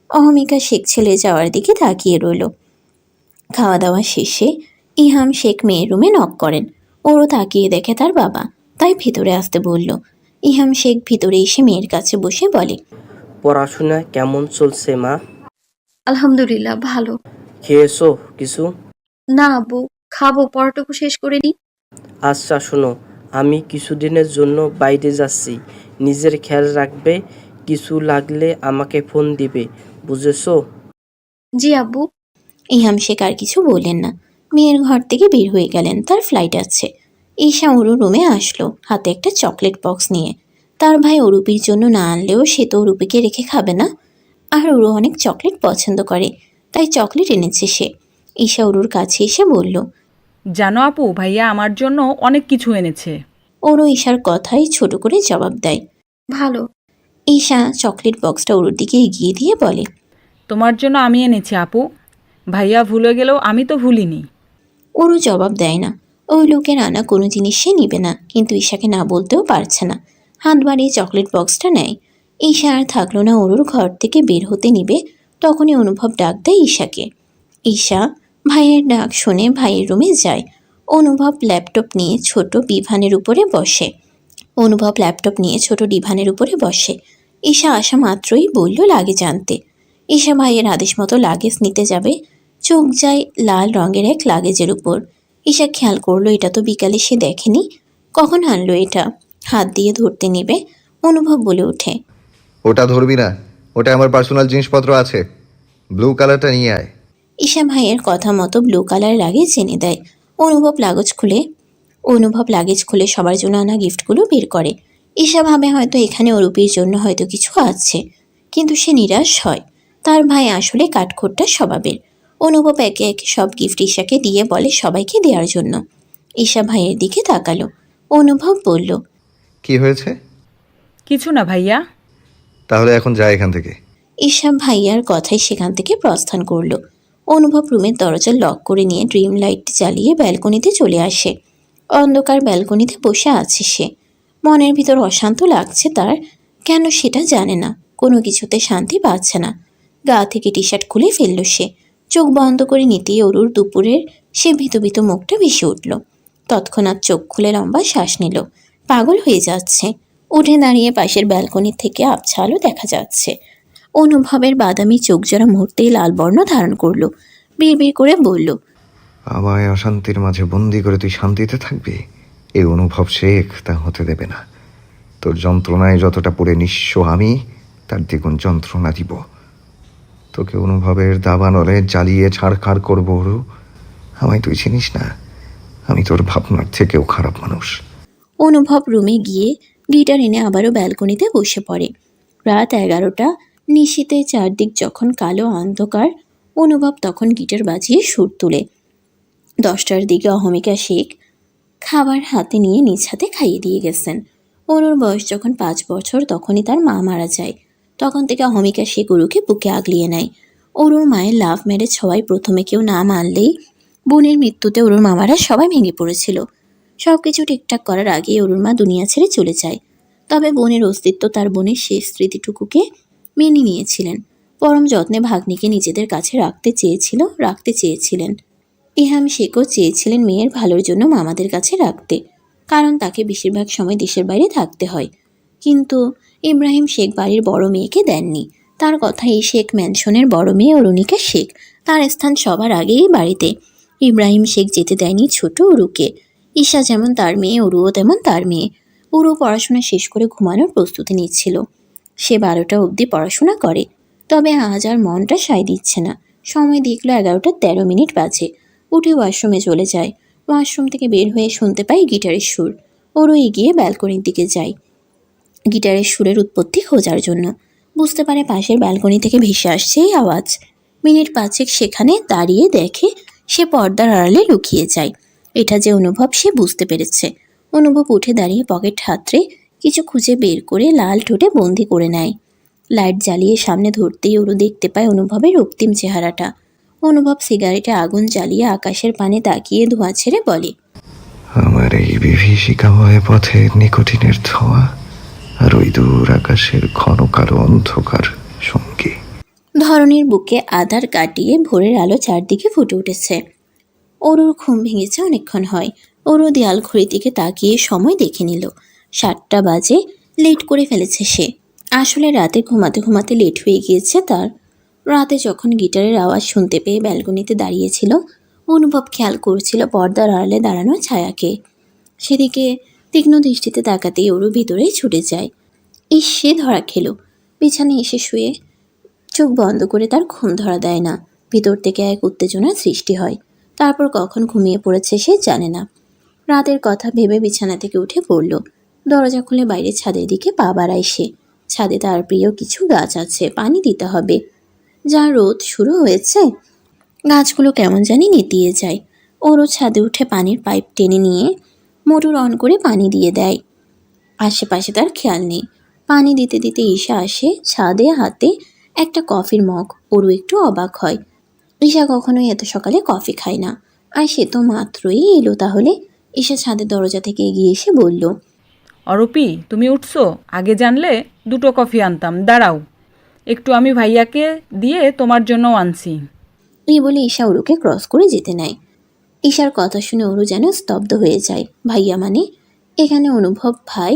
Speaker 2: অহমিকা শেখ ছেলে যাওয়ার দিকে তাকিয়ে রইল। খাওয়া দাওয়া শেষে ইহাম শেখ মেয়ের রুমে নক করেন। ওরও তাকিয়ে দেখে তার বাবা, তাই ভেতরে আসতে বলল। ইহাম শেখ ভিতরে এসে মেয়ের কাছে বসে বলে,
Speaker 12: পড়াশোনা কেমন চলছে মা?
Speaker 6: আলহামদুলিল্লাহ ভালো।
Speaker 12: খেয়েছো কিছু?
Speaker 6: না আব্বু, খাবো, পড়াটুকু শেষ করে নি।
Speaker 12: আচ্ছা শোনো, আমি কিছুদিনের জন্য বাইরে যাচ্ছি, নিজের খেয়াল রাখবে, কিছু লাগলে আমাকে ফোন দিবে, বুঝেছো?
Speaker 6: জি আব্বু।
Speaker 2: ইহাম শেখ আর কিছু বললেন না। মেয়ের ঘর থেকে বের হয়ে গেলেন, তার ফ্লাইট আছে। ঈশা ওরু রুমে আসলো হাতে একটা চকলেট বক্স নিয়ে। তার ভাই অরুপির জন্য না আনলেও সে তো অরুপিকে রেখে খাবে না। আর ওরু অনেক চকলেট পছন্দ করে, তাই চকলেট এনেছে সে। ঈশা ওরুর কাছে এসে বলল,
Speaker 5: জানো আপু, ভাইয়া আমার জন্য অনেক কিছু এনেছে।
Speaker 2: ওরু ঈশার কথাই ছোট করে জবাব দেয়।
Speaker 6: ভালো।
Speaker 2: ঈশা চকলেট বক্সটা ওরুর দিকে এগিয়ে দিয়ে বলে,
Speaker 5: তোমার জন্য আমি এনেছি আপু। ভাইয়া ভুলে গেলেও আমি তো ভুলিনি।
Speaker 2: ওরু জবাব দেয় না। ওই লোকের আনা কোনো জিনিস সে নিবে না, কিন্তু ঈশাকে না বলতেও পারছে না। হাত বাড়িয়ে চকলেট বক্সটা নেয়। ঈশা আর থাকলো না ওরুর ঘর থেকে বের হতে নিবে, তখনই অনুভব ডাক দেয় ঈশাকে। ঈশা ভাইয়ের ডাক শুনে ভাইয়ের রুমে যায়। অনুভব ল্যাপটপ নিয়ে ছোট ডিভানের উপরে বসে। ঈশা আসা মাত্রই বলল লাগেজ আনতে। ঈশা ভাইয়ের আদেশ মতো লাগেজ নিতে যাবে, চোখ যায় লাল রঙের এক লাগেজের উপর। ঈশা খেয়াল করলো এটা তো বিকালে সে দেখেনি, কখন আনলো এটা। হাত দিয়ে ধরতে নেবে, অনুভব বলে ওঠে,
Speaker 3: ওটা ধরবি না, ওটা আমার পার্সোনাল জিনিসপত্র আছে, ব্লু কালারটা নিয়ে আয়।
Speaker 2: ঈশা ভাইয়ের কথা মতো ব্লু কালার লাগেজ এনে দেয়। অনুভব লাগেজ খুলে সবার জন্য আনা গিফটগুলো বের করে। ঈশা ভাবে হয়তো এখানে অরূপীর জন্য হয়তো কিছু আছে, কিন্তু সে নিরাশ হয়। তার ভাই আসলে কাঠখোট্টা স্বভাবের। অনুভব একে একে সব গিফট ঈশাকে দিয়ে বলে সবাইকে দেওয়ার জন্য। ঈশা ভাইয়ের দিকে তাকালো। অনুভব বলল,
Speaker 3: কি হয়েছে?
Speaker 5: কিছু না ভাইয়া।
Speaker 3: তাহলে এখন যা এখান থেকে।
Speaker 2: ঈশা ভাইয়ার কথাই সেখান থেকে প্রস্থান করলো। অনুভব রুমের দরজা লক করে নিয়ে ড্রিম লাইট জ্বালিয়ে ব্যালকনিতে চলে আসে। অন্ধকার ব্যালকনিতে বসে আছে সে। মনের ভিতর অশান্ত লাগছে তার, কেন সেটা জানে না। কোনো কিছুতে শান্তি পাচ্ছে না। গা থেকে টি শার্ট খুলে ফেলল সে। চোখ বন্ধ করে নিতেই অরুর দুপুরের সে ভীত ভীত মুখটা ভেসে উঠল। তৎক্ষণাৎ চোখ খুলে লম্বা শ্বাস নিল। পাগল হয়ে যাচ্ছে। উঠে দাঁড়িয়ে পাশের ব্যালকনি থেকে আবছা আলো দেখা যাচ্ছে। অনুভবের বাদামি চোখ জোড়া মুহূর্তেই লাল বর্ণ ধারণ করলো। বিড়বিড় করে বলল,
Speaker 3: আমায় অশান্তির মাঝে বন্দি করে তুই শান্তিতে থাকবি? এই অনুভব শেখ তা হতে দেবে না। তোর যন্ত্রণায় যতটা পড়ে নিঃস্ব আমি, তার দ্বিগুণ যন্ত্রণা দিব তোকে। অনুভবের দাবানলে জ্বালিয়ে ছাড়খাড় করবো ওরু। আমায় তুই চিনিস না, আমি তোর ভাবনার থেকেও খারাপ মানুষ।
Speaker 2: অনুভব রুমে গিয়ে গিটার এনে আবারও ব্যালকনিতে বসে পড়ে। রাত 11টা। নিশীতে চারদিক যখন কালো অন্ধকার, অনুভব তখন গিটার বাজিয়ে সুর তুলে। 10টার দিকে অহমিকা শেখ খাবার হাতে নিয়ে নিজ হাতে খাইয়ে দিয়ে গেছেন। অনুর বয়স যখন 5 বছর তখনই তার মা মারা যায়। তখন থেকে অহমিকা শেখ অরুকে বুকে আগলিয়ে নেয়। অরুর মায়ের লাভ ম্যারেজ হওয়ায় প্রথমে কেউ না মানলেই বোনের মৃত্যুতে অরুর মামারা সবাই ভেঙে পড়েছিল। সব কিছু ঠিকঠাক করার আগেই অরুর মা দুনিয়া ছেড়ে চলে যায়। তবে বোনের অস্তিত্ব তার বোনের শেষ স্মৃতিটুকুকে মেনে নিয়েছিলেন। পরম যত্নে ভাগ্নিকে নিজেদের কাছে রাখতে চেয়েছিলেন। ইহাম শেখও চেয়েছিলেন মেয়ের ভালোর জন্য মামাদের কাছে রাখতে, কারণ তাকে বেশিরভাগ সময় দেশের বাইরে থাকতে হয়। কিন্তু ইব্রাহিম শেখ বাড়ির বড় মেয়েকে দেননি। তার কথা এই শেখ ম্যানশনের বড় মেয়ে অরুণিকা শেখ, তার স্থান সবার আগেই বাড়িতে। ইব্রাহিম শেখ যেতে দেয়নি ছোট অরুকে। ঈশা যেমন তার মেয়ে, অরুও তেমন তার মেয়ে। অরু পড়াশোনা শেষ করে ঘুমানোর প্রস্তুতি নিচ্ছিল। সে 12টা অবধি পড়াশোনা করে, তবে আজ আর মনটা সায় দিচ্ছে না। সময় দেখলো 11:13 বাজে। উঠে ওয়াশরুমে চলে যায়। ওয়াশরুম থেকে বের হয়ে শুনতে পাই গিটারের সুর। ওরও এগিয়ে ব্যালকনির দিকে যায় গিটারের সুরের উৎপত্তি খোঁজার জন্য। বুঝতে পারে পাশের ব্যালকনি থেকে ভেসে আসছে এই আওয়াজ। মিনিট 5 সেখানে দাঁড়িয়ে দেখে সে পর্দার আড়ালে লুকিয়ে যায়। এটা যে অনুভব সে বুঝতে পেরেছে। অনুভব উঠে দাঁড়িয়ে পকেট হাতড়ে কিছু খুঁজে বের করে লাল ঠোঁটে বন্দি করে নেয়। লাইট জ্বালিয়ে সামনে ধরতেই ওরু দেখতে পায় অনুভবের রক্তিম চেহারাটা। অনুভব সিগারেটে আগুন জ্বালিয়ে আকাশের পানে তাকিয়ে ধোঁয়া ছেড়ে বলে,
Speaker 3: আমার এই বিভীষিকাময় পথের নিকোটিনের ছোঁয়া আর ওই দূর আকাশের ঘন কালো অন্ধকার সঙ্গী।
Speaker 2: ধরনীর বুকে আধার কাটিয়ে ভোরের আলো চারদিকে ফুটে উঠেছে। অরুর ঘুম ভেঙেছে অনেকক্ষণ হয়। অরু দেয়াল ঘড়ির দিকে তাকিয়ে সময় দেখে নিল। 7টা বাজে। লেট করে ফেলেছে সে। আসলে রাতে ঘুমাতে ঘুমাতে লেট হয়ে গিয়েছে তার। রাতে যখন গিটারের আওয়াজ শুনতে পেয়ে ব্যালকনিতে দাঁড়িয়েছিল, অনুভব খেয়াল করছিল পর্দার আড়ালে দাঁড়ানো ছায়াকে। সেদিকে তীক্ষ্ণ দৃষ্টিতে তাকাতেই ওরও ভিতরেই ছুটে যায়। সে ধরা খেলো। বিছানায় এসে শুয়ে চোখ বন্ধ করে তার ঘুম ধরা দেয় না। ভিতর থেকে এক উত্তেজনার সৃষ্টি হয়। তারপর কখন ঘুমিয়ে পড়েছে সে জানে না। রাতের কথা ভেবে বিছানা থেকে উঠে পড়ল। দরজা খুলে বাইরে ছাদের দিকে পা বাড়ায় সে। ছাদে তার প্রিয় কিছু গাছ আছে, পানি দিতে হবে। যা রোদ শুরু হয়েছে, গাছগুলো কেমন জানি নেতিয়ে যায়। ওরও ছাদে উঠে পানির পাইপ টেনে নিয়ে মোটর অন করে পানি দিয়ে দেয়। আশেপাশে তার খেয়াল নেই। পানি দিতে দিতে ঈশা আসে, ছাদে হাতে একটা কফির মগ। ওরও একটু অবাক হয়। ঈশা কখনোই এত সকালে কফি খায় না, আর সে তো মাত্রই এলো। তাহলে ঈশা ছাদের দরজা থেকে এগিয়ে এসে বলল,
Speaker 5: অরূপী, তুমি উঠছো? আগে জানলে 2টো কফি আনতাম। দাঁড়াও একটু, আমি ভাইয়াকে দিয়ে তোমার জন্যও আনছি।
Speaker 2: এই বলে ঈশা ওরুকে ক্রস করে যেতে নেয়। ঈশার কথা শুনে ওরু যেন স্তব্ধ হয়ে যায়। ভাইয়া মানে এখানে অনুভব ভাই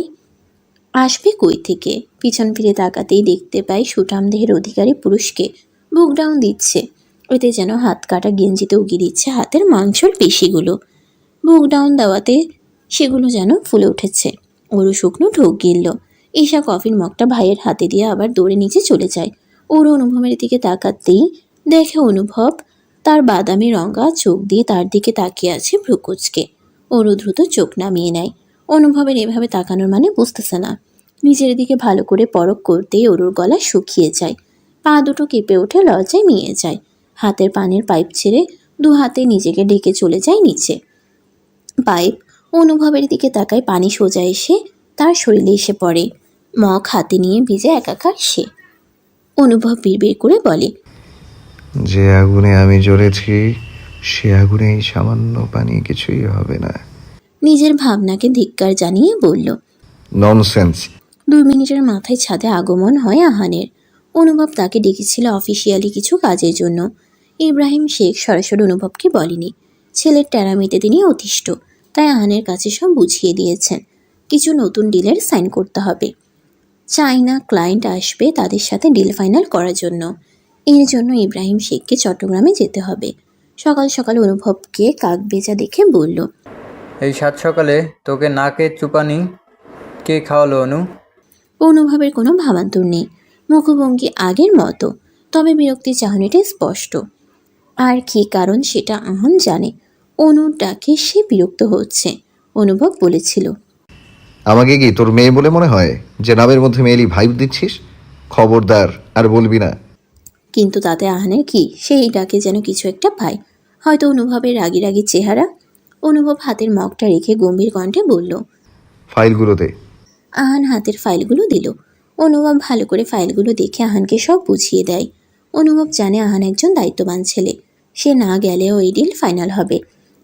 Speaker 2: আসবে কই থেকে? পিছন ফিরে তাকাতেই দেখতে পাই সুঠাম দেহের অধিকারী পুরুষকে বুক ডাউন দিচ্ছে। এতে যেন হাত কাটা গেঞ্জিতে উগিয়ে দিচ্ছে হাতের মাংসর পেশিগুলো। বুক ডাউন দেওয়াতে সেগুলো যেন ফুলে উঠেছে। ওরু শুকনো ঢোক গিলল। ঈশা কফির মগটা ভাইয়ের হাতে দিয়ে আবার দৌড়ে নিচে চলে যায়। ওর অনুভবের দিকে তাকাতেই দেখে অনুভব তার বাদামি রঙা চোখ দিয়ে তার দিকে তাকিয়ে আছে ভ্রুকুচকে। ওরু দ্রুত চোখ নামিয়ে নেয়। অনুভবের এভাবে তাকানোর মানে বুঝতেছে না। নিজের দিকে ভালো করে পরখ করতেই ওরুর গলা শুকিয়ে যায়। পা দুটো কেঁপে ওঠে, লজ্জায় মিয়ে যায়। হাতের পানির পাইপ ছেড়ে 2 হাতে নিজেকে ডেকে চলে যায় নিচে। পাইপ অনুভবের দিকে তাকায়, পানি সোজা এসে তার শরীরে এসে পড়ে। মগ হাতে নিয়ে ভিজে একাকার সে। অনুভব বিড়বিড় করে বলে,
Speaker 3: যে আগুনে আমি জ্বলেছি সে আগুনে এই সামান্য পানি কিছুই হবে না।
Speaker 2: নিজের ভাবনাকে ধিক্কার জানিয়ে বলল।
Speaker 3: ননসেন্স।
Speaker 2: 2 মিনিটের মাথায় ছাদে আগমন হয় আহানের। অনুভব তাকে ডেকেছিল অফিসিয়ালি কিছু কাজের জন্য। ইব্রাহিম শেখ সরাসরি অনুভবকে বলেনি। ছেলের টেরামিতে তিনি অতিষ্ঠ, তাই আহানের কাছে সব বুঝিয়ে দিয়েছেন। কিছু নতুন ডিলের সাইন করতে হবে। চাইনা ক্লায়েন্ট আসবে, তাদের সাথে ডিল ফাইনাল করার জন্য। এর জন্য ইব্রাহিম শেখকে চট্টগ্রামে যেতে হবে। সকাল সকাল অনুভবকে কাক বেজা দেখে বলল,
Speaker 4: এই 7 সকালে তোকে নাকে চুপানি কে খাওয়ালো অনু?
Speaker 2: অনুভবের কোনো ভাবান্তর নেই। মুখভঙ্গি আগের মতো, তবে বিরক্তির চাহনিটা স্পষ্ট। আর কী কারণ সেটা আহান জানে। অনুর ডাকে সে বিরক্ত হচ্ছে। অনুভব বলেছিল,
Speaker 3: আমাকে কি তোর মেয়ে বলে মনে হয় যে নামের মধ্যে মেয়েলি ভাইব দিচ্ছিস? খবরদার আর বলবি না।
Speaker 2: কিন্তু তাতে আহানের কি? সেই ডাকে যেন কিছু একটা পায়। হয়তো অনুভবের রাগি রাগি চেহারা। অনুভব হাতের মগটা রেখে গম্ভীর কণ্ঠে বলল,
Speaker 3: ফাইলগুলোতে।
Speaker 2: আহান হাতের ফাইলগুলো দিল। অনুভব ভালো করে ফাইলগুলো দেখে আহানকে সব বুঝিয়ে দেয়। অনুভব জানে আহান একজন দায়িত্ববান ছেলে। সে না গেলেও এই ডিল ফাইনাল হবে।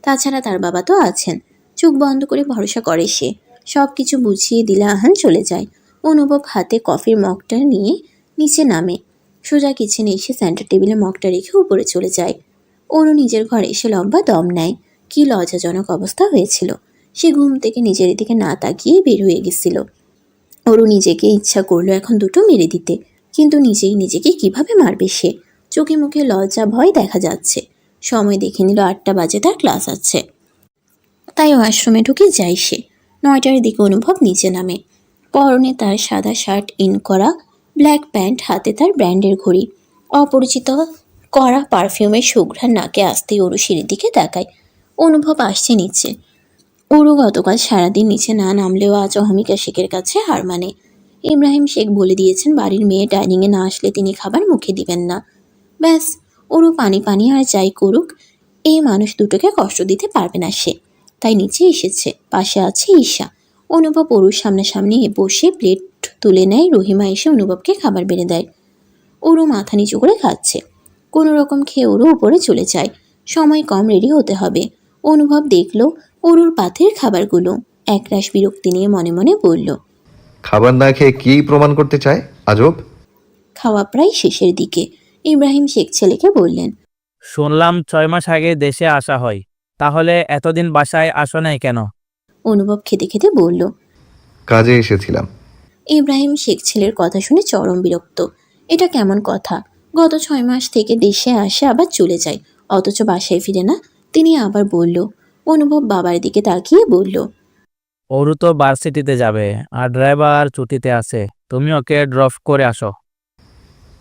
Speaker 2: তাছাড়া তার বাবা তো আছেন। চোখ বন্ধ করে ভরসা করে সে। সব কিছু বুঝিয়ে দিলে আহান চলে যায়। অনুভব হাতে কফির মগটা নিয়ে নিচে নামে। সোজা কিচেনে এসে সেন্টার টেবিলে মগটা রেখে উপরে চলে যায়। অনু নিজের ঘরে এসে লম্বা দম নেয়। কী লজ্জাজনক অবস্থা হয়েছিল। সে ঘুম থেকে নিজের দিকে না তাকিয়ে বের হয়ে গেছিল। ওরও নিজেকে ইচ্ছা করলো এখন 2টো মেরে দিতে, কিন্তু নিজেই নিজেকে কিভাবে মারবে সে? চোখে মুখে লজ্জা ভয় দেখা যাচ্ছে। সময় দেখে নিল 8টা বাজে, তার ক্লাস আছে। তাই ওয়াশরুমে ঢুকে যায় সে। 9টার দিকে অনুভব নিচে নামে। পরনে তার সাদা শার্ট, ইন করা ব্ল্যাক প্যান্ট, হাতে তার ব্র্যান্ডের ঘড়ি। অপরিচিত করা পারফিউমের সুঘ্রাণ নাকে আসতেই ওরু সিঁড়ির দিকে তাকায়। অনুভব আসছে নিচে। ওরও গতকাল সারাদিন নিচে না নামলেও আজ অহমিকা শেখের কাছে হার মানে। ইব্রাহিম শেখ বলে দিয়েছেন বাড়ির মেয়ে ডাইনিংয়ে না আসলে তিনি খাবার মুখে দিবেন না। ব্যাস, ওরও পানি পানি আর যাই করুক, এই মানুষ দুটোকে কষ্ট দিতে পারবে না সে। তাই নিচে এসেছে। পাশে আছে ঈশা। অনুভব ওরুর সামনাসামনি বসে প্লেট তুলে নেয়। রহিমা এসে অনুভবকে খাবার বেড়ে দেয়। ওরও মাথা নিচু করে খাচ্ছে। কোনো রকম খেয়ে ওরও উপরে চলে যায়। সময় কম, রেডি হতে হবে। অনুভব দেখল অরুর পাতের খাবারগুলো। একরাশ বিরক্তি নিয়ে মনে মনে বলল,
Speaker 3: খাবার না খেয়ে কি প্রমাণ করতে চায় আজব?
Speaker 2: খাওয়া প্রায় শেষের দিকে। ইব্রাহিম শেখ ছেলেকে বললেন,
Speaker 9: শুনলাম 6 মাস আগে দেশে আসা হয়, তাহলে এতদিন বাসায় আসো নাই কেন?
Speaker 2: অনুভব খেতে খেতে বলল,
Speaker 3: কাজে এসেছিলাম।
Speaker 2: ইব্রাহিম শেখ ছেলের কথা শুনে চরম বিরক্ত। এটা কেমন কথা? গত 6 মাস থেকে দেশে আসে আবার চলে যায়, অথচ বাসায় ফিরে না। তিনি আবার বলল। অনুভব বাবার দিকে তাকিয়ে বলল,
Speaker 9: ওরু তো ভার্সিটিতে যাবে, আর ড্রাইভার ছুটিতে আছে। তুমি ওকে ড্রপ করে আসো।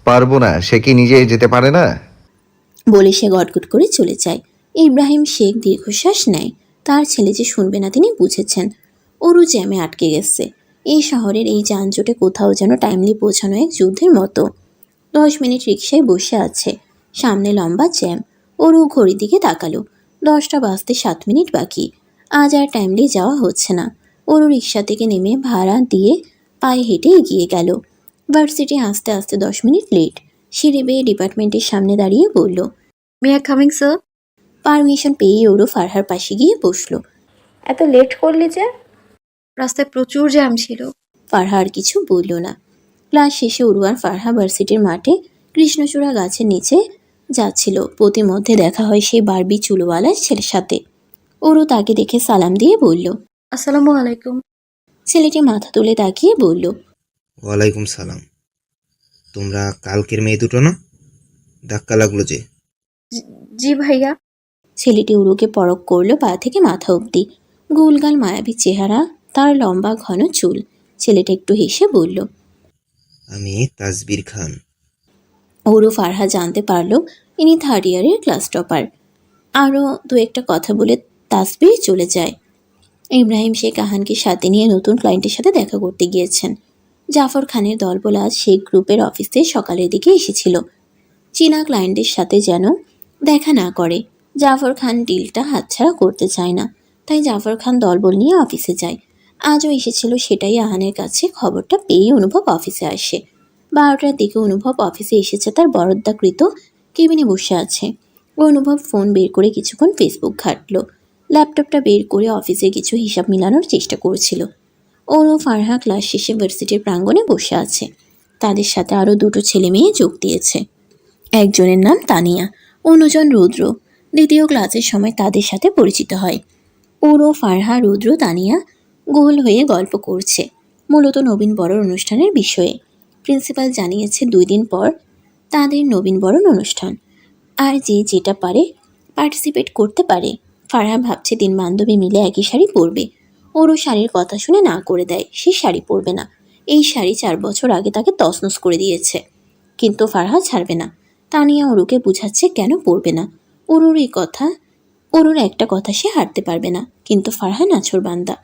Speaker 3: পারবো না, সে কি নিজে যেতে পারে না?
Speaker 2: বলে সে গটগট করে চলে যায়। ইব্রাহিম শেখ দীর্ঘশ্বাস নেয়। তার ছেলে যে শুনবে না তিনি বুঝেছেন। ওরু জ্যামে আটকে গেছে। এই শহরের এই যানজটে কোথাও যেন টাইমলি পৌঁছানো এক যুদ্ধের মতো। 10 মিনিট রিকশায় বসে আছে, সামনে লম্বা জ্যাম। ওরু ঘড়ির দিকে তাকালো। 10টা বাজতে 7 মিনিট বাকি। আজ আর টাইমলি যাওয়া হচ্ছে না। ওরু রিকশা থেকে নেমে ভাড়া দিয়ে পায়ে হেঁটে এগিয়ে গেল। ভার্সিটি আসতে আসতে 10 মিনিট লেট। সিঁড়ি বেয়ে ডিপার্টমেন্টের সামনে দাঁড়িয়ে বলল,
Speaker 6: may I coming sir?
Speaker 2: Permission পেয়ে ওরু ফারহার পাশে গিয়ে বসলো।
Speaker 8: এত লেট করলি যে?
Speaker 6: রাস্তায় প্রচুর জ্যাম ছিল।
Speaker 2: ফারহা আর কিছু বলল না। ক্লাস শেষে ওরু আর ফারহা ভার্সিটির মাঠে কৃষ্ণচূড়া গাছের নিচে যাচ্ছিল। প্রতিমধ্যে দেখা হয় সেই বারবি চুলওয়ালা ছেলের সাথে। ওরু তাকে দেখে সালাম দিয়ে বলল।
Speaker 6: আসসালামু আলাইকুম।
Speaker 2: ছেলেটি মাথা তুলে তাকিয়ে বলল,
Speaker 10: ওয়ালাইকুম সালাম। তোমরা কালকের মেয়ে দুটো না? ধাক্কা লাগলো যে।
Speaker 6: জি ভাইয়া।
Speaker 2: ছেলেটি উরুকে পরখ করলো পা থেকে মাথা অবধি। গোলগাল মায়াবী চেহারা, তার লম্বা ঘন চুল। ছেলেটা একটু হেসে বলল।
Speaker 10: আমি তাজবির খান।
Speaker 2: ওরু ফারহা জানতে পারল ইনি 3rd ইয়ারের ক্লাস টপার। আরও দু একটা কথা বলে তাসবির চলে যায়। ইব্রাহিম শেখ আহানকে সাথে নিয়ে নতুন ক্লায়েন্টের সাথে দেখা করতে গিয়েছেন। জাফর খানের দলবল আজ শেখ গ্রুপের অফিসে সকালের দিকে এসেছিল। চীনা ক্লায়েন্টের সাথে যেন দেখা না করে। জাফর খান ডিলটা হাতছাড়া করতে চায় না, তাই জাফর খান দলবল নিয়ে অফিসে যায়। আজও এসেছিল, সেটাই আহানের কাছে খবরটা পেয়ে অনুভব অফিসে আসে। 12টার দিকে অনুভব অফিসে এসেছে, তার বরদ্দাকৃত কেবিনে বসে আছে। অনুভব ফোন বের করে কিছুক্ষণ ফেসবুক ঘাঁটল। ল্যাপটপটা বের করে অফিসের কিছু হিসাব মিলানোর চেষ্টা করছিল। ওরও ফারহা ক্লাস শেষে ভার্সিটির প্রাঙ্গণে বসে আছে। তাদের সাথে আরও দুটো ছেলে মেয়ে যোগ দিয়েছে। একজনের নাম তানিয়া, অন্যজন রুদ্র। দ্বিতীয় ক্লাসের সময় তাদের সাথে পরিচিত হয়। ওরও ফারহা, রুদ্র, তানিয়া গোল হয়ে গল্প করছে, মূলত নবীনবরণ অনুষ্ঠানের বিষয়ে। প্রিন্সিপাল জানিয়েছে 2 দিন পর তাদের নবীনবরণ অনুষ্ঠান, আর যে যেটা পারে পার্টিসিপেট করতে পারে। ফারহা ভাবছে 3 বান্ধবী মিলে একই শাড়ি পরবে। ওরও শাড়ির কথা শুনে না করে দেয়, সে শাড়ি পরবে না। এই শাড়ি 4 বছর আগে তাকে তছনছ করে দিয়েছে। কিন্তু ফারহা ছাড়বে না। তানিয়া ওরুকে বুঝাচ্ছে কেন পরবে না। ওরুর একটা কথা সে হারতে পারবে না, কিন্তু ফারহা নাছোড়বান্দা।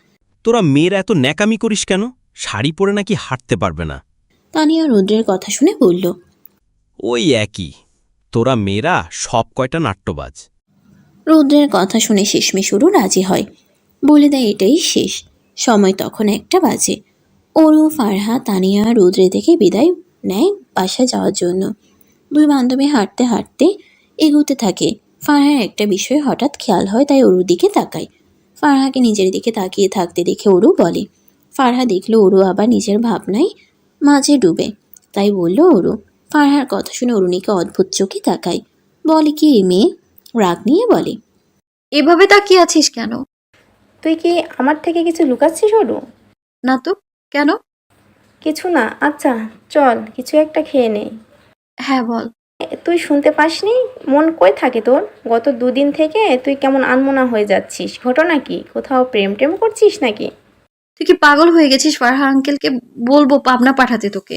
Speaker 13: তোরা মেয়েরা এত ন্যাকামি করিস কেন? শাড়ি পরে নাকি হাঁটতে পারবে না?
Speaker 2: তানিয়া রুদ্রের কথা শুনে বলল,
Speaker 13: ওই একই, তোরা মেয়েরা সব কয়টা নাট্যবাজ।
Speaker 2: রুদ্রের কথা শুনে শেষমেশ ওরু রাজি হয়, বলে দেয় এটাই শেষ। সময় তখন 1টা বাজে। ওরু, ফারহা, তানিয়া রুদ্রে থেকে বিদায় নেয় বাসায় যাওয়ার জন্য। 2 বান্ধবী হাঁটতে হাঁটতে এগোতে থাকে। ফারহার একটা বিষয়ে হঠাৎ খেয়াল হয়, তাই ওরুর দিকে তাকায়। ফারহাকে নিজের দিকে তাকিয়ে থাকতে দেখে ওরু বলে। ফারহা দেখলো ওরু আবার নিজের ভাবনায় মাঝে ডুবে, তাই বলল ওরু। ফারহার কথা শুনে অরুণীকে অদ্ভুত চোখে তাকায়। বলে কি এই মেয়ে? রাগ নিয়ে বলে,
Speaker 6: এভাবে তাকিয়ে আছিস কেন?
Speaker 8: তুই কি আমার থেকে কিছু লুকাচ্ছিস ওরু?
Speaker 6: না তো, কেন?
Speaker 8: কিছু না। আচ্ছা চল কিছু একটা খেয়ে নে।
Speaker 6: হ্যাঁ বল।
Speaker 8: তুই শুনতে পাসনি? মন কই থাকে তোর? গত 2 দিন থেকে তুই কেমন আনমনা হয়ে যাচ্ছিস। ঘটনা কি? কোথাও প্রেম টেম করছিস নাকি?
Speaker 6: তুই কি পাগল হয়ে গেছিস? ফারহা আঙ্কেলকে বলবো পাবনা পাঠাতে তোকে।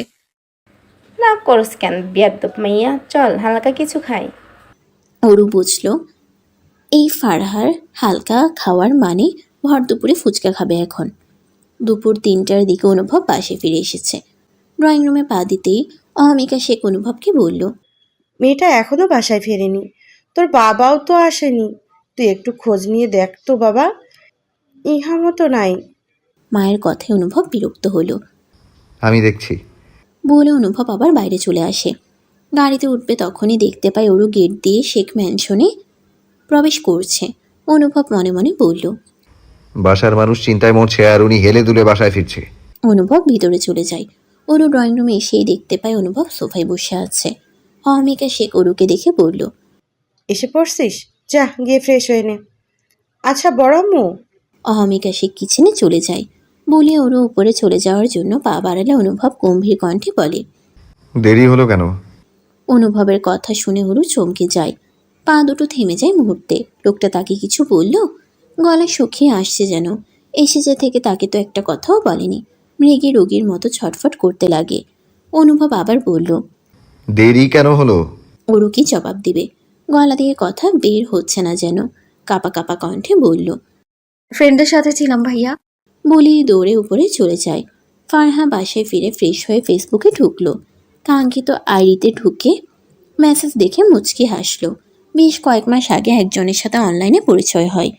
Speaker 8: না করস কেন বেয়াদ্দপ মাইয়া? চল হালকা কিছু খাই।
Speaker 2: ওরু বুঝলো এই ফারহার হালকা খাওয়ার মানে ভর দুপুরে ফুচকা খাবে এখন। দুপুর 3টার দিকে অনুভব বাসে ফিরে এসেছে। ড্রয়িং রুমে পা দিতেই অহমিকা শেখ অনুভবকে বলল,
Speaker 7: মেয়েটা এখনো বাসায় ফেরেনি, তোর বাবাও তো আসেনি। তুই একটু খোঁজ নিয়ে দেখ তো বাবা, ইহা মতো নাই।
Speaker 2: মায়ের কথায় অনুভব বিরক্ত হলো।
Speaker 3: আমি দেখছি।
Speaker 2: বলে অনুভব আবার বাইরে চলে আসে। গাড়িতে উঠবে তখনই দেখতে পায় ওরু গেট দিয়ে শেখ ম্যানশনে প্রবেশ করছে। অনুভব মনে মনে বলল,
Speaker 3: বাসার মানুষ চিন্তায় মরছে আর উনি হেলে দুলে বাসায় ফিরছে।
Speaker 2: অনুভব ভিতরে চলে যায়। ওরু ড্রয়িং রুমে এসেই দেখতে পায় অনুভব সোফায় বসে আছে। অহমিকা শেখ ওরুকে দেখে বলল,
Speaker 7: এসে পড়ছিস, যা গিয়ে ফ্রেশ হয়ে নে। আচ্ছা বড় আম্মু?
Speaker 2: অহমিকা শেখ কিচেনে চলে যায়। বলে ওরও উপরে চলে যাওয়ার জন্য পা বাড়ালে অনুভব গম্ভীর কণ্ঠে বলে।
Speaker 3: দেরি হলো কেন?
Speaker 2: অনুভবের কথা শুনে ওরু চমকে যায়, পা দুটো থেমে যায় মুহূর্তে। লোকটা তাকে কিছু বলল? গলা শুকিয়ে আসছে যেন। এসেছে থেকে তাকে তো একটা কথাও বলেনি। মৃগী রোগীর মতো ছটফট করতে লাগে। অনুভব আবার বলল,
Speaker 3: দেরি কেন হলো?
Speaker 2: ওরু কি জবাব দিবে? গলা দিয়ে কথা বের হচ্ছে না যেন। কাপা কাপা কণ্ঠে বলল,
Speaker 6: ফ্রেন্ডের সাথে ছিলাম ভাইয়া।
Speaker 2: বলেই দৌড়ে উপরে চলে যায়। ফারহা বাসায় ফিরে ফ্রেশ হয়ে ফেসবুকে ঢুকলো। কাঙ্ক্ষিত আইডিতে ঢুকে মেসেজ দেখে মুচকি হাসলো। বেশ কয়েক মাস আগে একজনের সাথে অনলাইনে পরিচয় হয়,